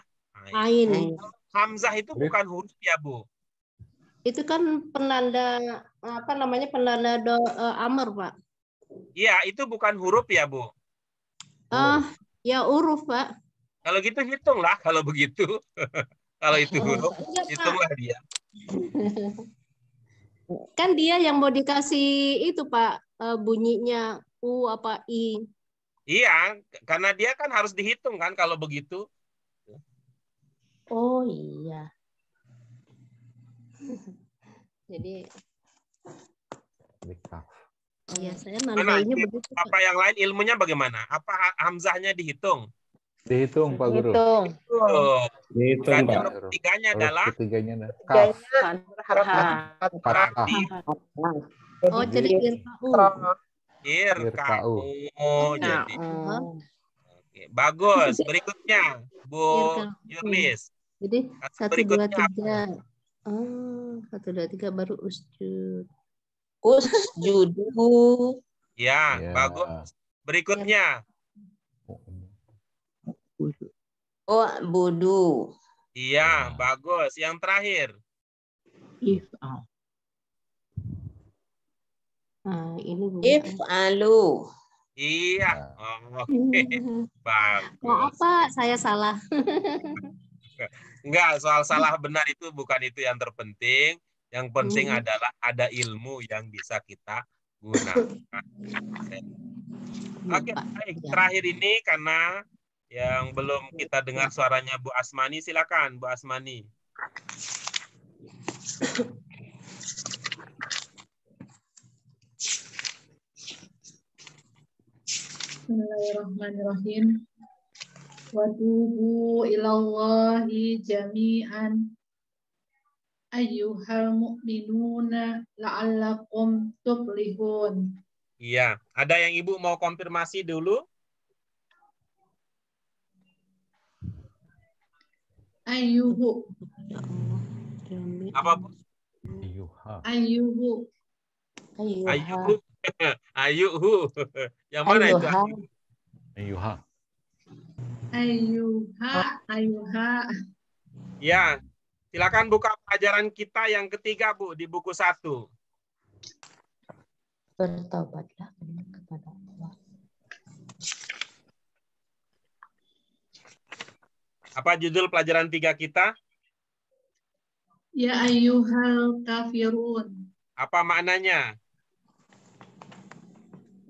Speaker 4: Ain.
Speaker 1: Hamzah itu bukan huruf ya, Bu?
Speaker 4: Itu kan penanda apa namanya penanda amr, Pak.
Speaker 1: Iya, itu bukan huruf ya, Bu?
Speaker 4: Ya huruf, Pak.
Speaker 1: Kalau gitu hitunglah kalau begitu. Kalau itu huruf, hitunglah dia.
Speaker 4: Kan dia yang mau dikasih itu, Pak, bunyinya U apa I.
Speaker 1: Iya, karena dia kan harus dihitung kan kalau begitu.
Speaker 11: Oh iya. Jadi
Speaker 4: iya, saya nandainya begitu.
Speaker 1: Apa yang lain ilmunya bagaimana? Apa hamzahnya dihitung?
Speaker 2: Dihitung Pak Guru.
Speaker 1: Dihitung Pak. Huruf ketiganya adalah
Speaker 4: Oh, jadi irka'u.
Speaker 1: Irka'u. Jadi Bagus. Berikutnya, Bu Yurlis.
Speaker 4: Jadi
Speaker 1: Kata
Speaker 4: 1, 2,
Speaker 1: berikutnya
Speaker 4: 3. Oh, 1, 2, 3 baru usjud.
Speaker 11: Usjudu.
Speaker 1: Ya,
Speaker 2: Ya.
Speaker 1: bagus. Berikutnya.
Speaker 11: Oh, budu.
Speaker 1: Iya, bagus. Yang terakhir.
Speaker 7: If'al.
Speaker 4: Nah, ini Bu.
Speaker 11: If'alu.
Speaker 1: Iya. Oke. Bagus.
Speaker 4: Apa? Saya salah.
Speaker 1: Enggak, soal salah benar itu bukan itu yang terpenting. Yang penting
Speaker 4: Hmm.
Speaker 1: adalah ada ilmu yang bisa kita gunakan. Oke, baik. Terakhir ini karena yang belum kita dengar suaranya Bu Asmani, silakan Bu Asmani.
Speaker 12: Bismillahirrahmanirrahim. Wa tubu ilallahi jami'an ayyuhal mu'minuna la'allakum tuflihun.
Speaker 1: Iya, ada yang Ibu mau konfirmasi dulu?
Speaker 12: Ayyuhu.
Speaker 1: Apa, Bu?
Speaker 12: Ayyuhu.
Speaker 1: Ayuhu. Ayuhu. Yang mana itu?
Speaker 2: Ayuha.
Speaker 12: Ayyuha.
Speaker 1: Ya, silakan buka pelajaran kita yang ketiga, Bu, di buku 1.
Speaker 4: Bertobatlah kepada Allah.
Speaker 1: Apa judul pelajaran 3 kita?
Speaker 12: Ya ayyuhal kafirun.
Speaker 1: Apa maknanya?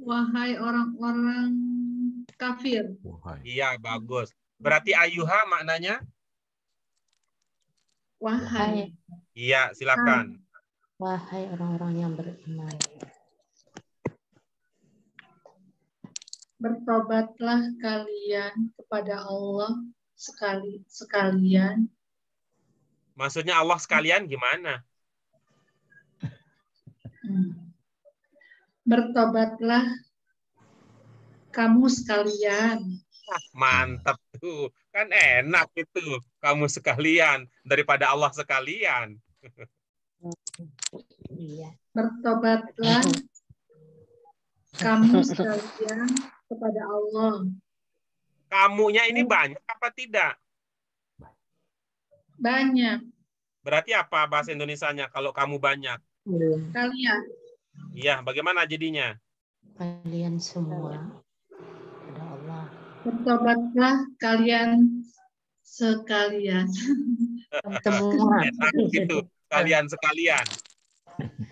Speaker 12: Wahai orang-orang kafir.
Speaker 1: Iya, bagus. Berarti ayuha maknanya?
Speaker 12: Wahai.
Speaker 1: Iya, silakan.
Speaker 4: Wahai orang-orang yang beriman.
Speaker 12: Bertobatlah kalian kepada Allah sekalian.
Speaker 1: Maksudnya Allah sekalian gimana?
Speaker 12: Bertobatlah kamu sekalian.
Speaker 1: Mantap tuh. Kan enak itu. Kamu sekalian daripada Allah sekalian.
Speaker 12: Bertobatlah kamu sekalian kepada Allah.
Speaker 1: Kamunya ini banyak apa tidak?
Speaker 12: Banyak.
Speaker 1: Berarti apa bahasa Indonesianya kalau kamu banyak?
Speaker 12: Kalian.
Speaker 1: Iya, bagaimana jadinya?
Speaker 4: Kalian semua kepada Allah.
Speaker 12: Bertobatlah kalian sekalian.
Speaker 4: Semua.
Speaker 1: Enak gitu. Kalian sekalian.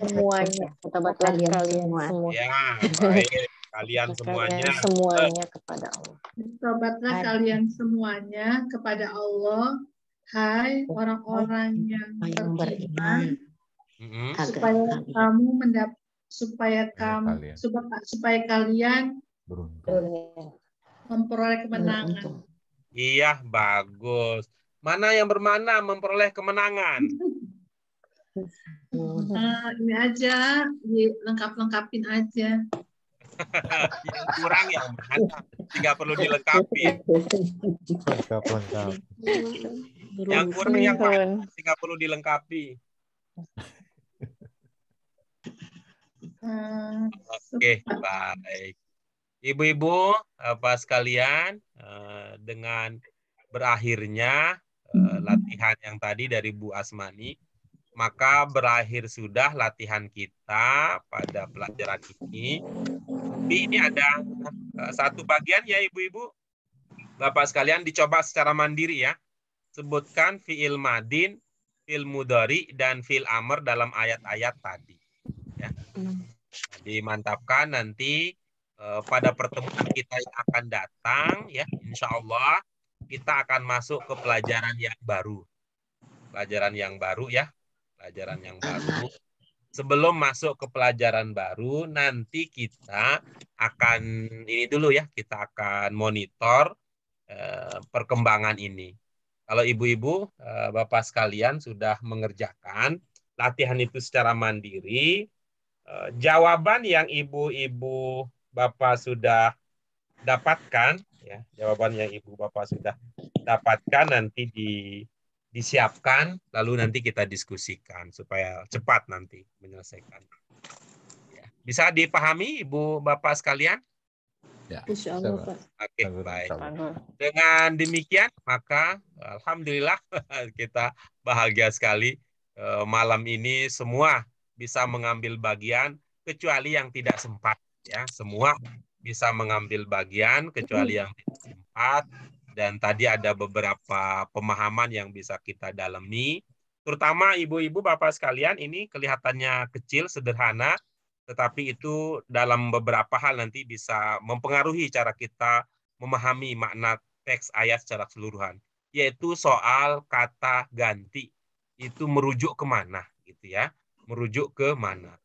Speaker 3: Semuanya. Bertobatlah kalian semua.
Speaker 1: Ya, baik. Kalian semuanya.
Speaker 3: Semuanya kepada Allah.
Speaker 12: Bertobatlah kalian semuanya kepada Allah. Hai orang-orang yang beriman. Supaya kalian memperoleh kemenangan.
Speaker 1: Iya, bagus. Mana yang bermana memperoleh kemenangan?
Speaker 12: Ini aja, dilengkap-lengkapin aja.
Speaker 1: Yang kurang yang mana? Tidak perlu dilengkapi.
Speaker 2: Lengkap.
Speaker 1: Yang kurang yang mana? Tidak perlu dilengkapi. Oke, baik. Ibu-ibu, Bapak sekalian, dengan berakhirnya latihan yang tadi dari Bu Asmani, maka berakhir sudah latihan kita pada pelajaran ini. Tapi ini ada satu bagian ya Ibu-ibu, Bapak sekalian, dicoba secara mandiri ya. Sebutkan fi'il madin, fi'il mudhari, dan fi'il amr dalam ayat-ayat tadi. Ya. Dimantapkan nanti pada pertemuan kita yang akan datang, ya, insya Allah kita akan masuk ke pelajaran yang baru. Pelajaran yang baru ya. Pelajaran yang baru. Sebelum masuk ke pelajaran baru, nanti kita akan, ini dulu ya, kita akan monitor perkembangan ini. Kalau ibu-ibu, Bapak sekalian sudah mengerjakan latihan itu secara mandiri, jawaban yang ibu-ibu Bapak sudah dapatkan ya. Jawaban yang Ibu Bapak sudah dapatkan nanti disiapkan, lalu nanti kita diskusikan supaya cepat nanti menyelesaikan. Ya. Bisa dipahami Ibu Bapak sekalian?
Speaker 2: Ya.
Speaker 4: Insya Allah, Pak.
Speaker 1: Oke, baik. Dengan demikian, maka alhamdulillah kita bahagia sekali malam ini semua bisa mengambil bagian kecuali yang tidak sempat, ya. Semua bisa mengambil bagian kecuali yang tidak sempat, dan tadi ada beberapa pemahaman yang bisa kita dalami, terutama ibu-ibu bapak sekalian. Ini kelihatannya kecil, sederhana, tetapi itu dalam beberapa hal nanti bisa mempengaruhi cara kita memahami makna teks ayat secara keseluruhan, yaitu soal kata ganti itu merujuk kemana, gitu ya, merujuk ke mana.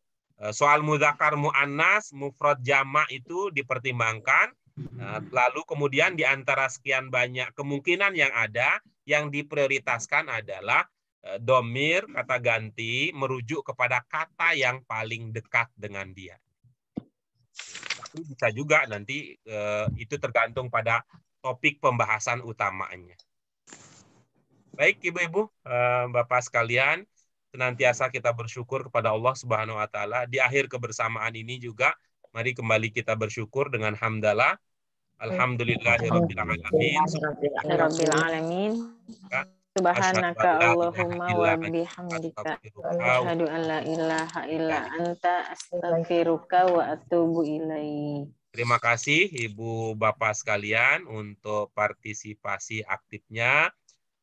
Speaker 1: Soal mudzakkar muannas mufrad jamak itu dipertimbangkan, lalu kemudian di antara sekian banyak kemungkinan yang ada, yang diprioritaskan adalah domir, kata ganti, merujuk kepada kata yang paling dekat dengan dia. Tapi bisa juga nanti itu tergantung pada topik pembahasan utamanya. Baik ibu-ibu, bapak sekalian, senantiasa kita bersyukur kepada Allah Subhanahu wa taala. Di akhir kebersamaan ini juga mari kembali kita bersyukur dengan hamdalah. Alhamdulillahirabbil
Speaker 3: alamin. Subhanaka Allahumma wa bihamdika asyhadu an la ilaha illa anta astaghfiruka wa atubu ilaik.
Speaker 1: Terima kasih Ibu Bapak sekalian untuk partisipasi aktifnya.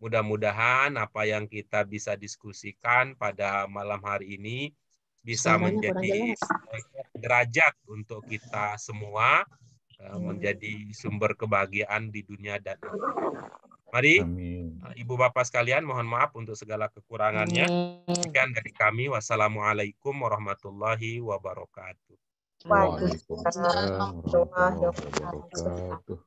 Speaker 1: Mudah-mudahan apa yang kita bisa diskusikan pada malam hari ini bisa menjadi derajat untuk kita semua, menjadi sumber kebahagiaan di dunia dan akhirat. Mari, Ibu Bapak sekalian, mohon maaf untuk segala kekurangannya. Sekian dari kami. Wassalamualaikum warahmatullahi wabarakatuh.
Speaker 2: Waalaikumsalam warahmatullahi wabarakatuh.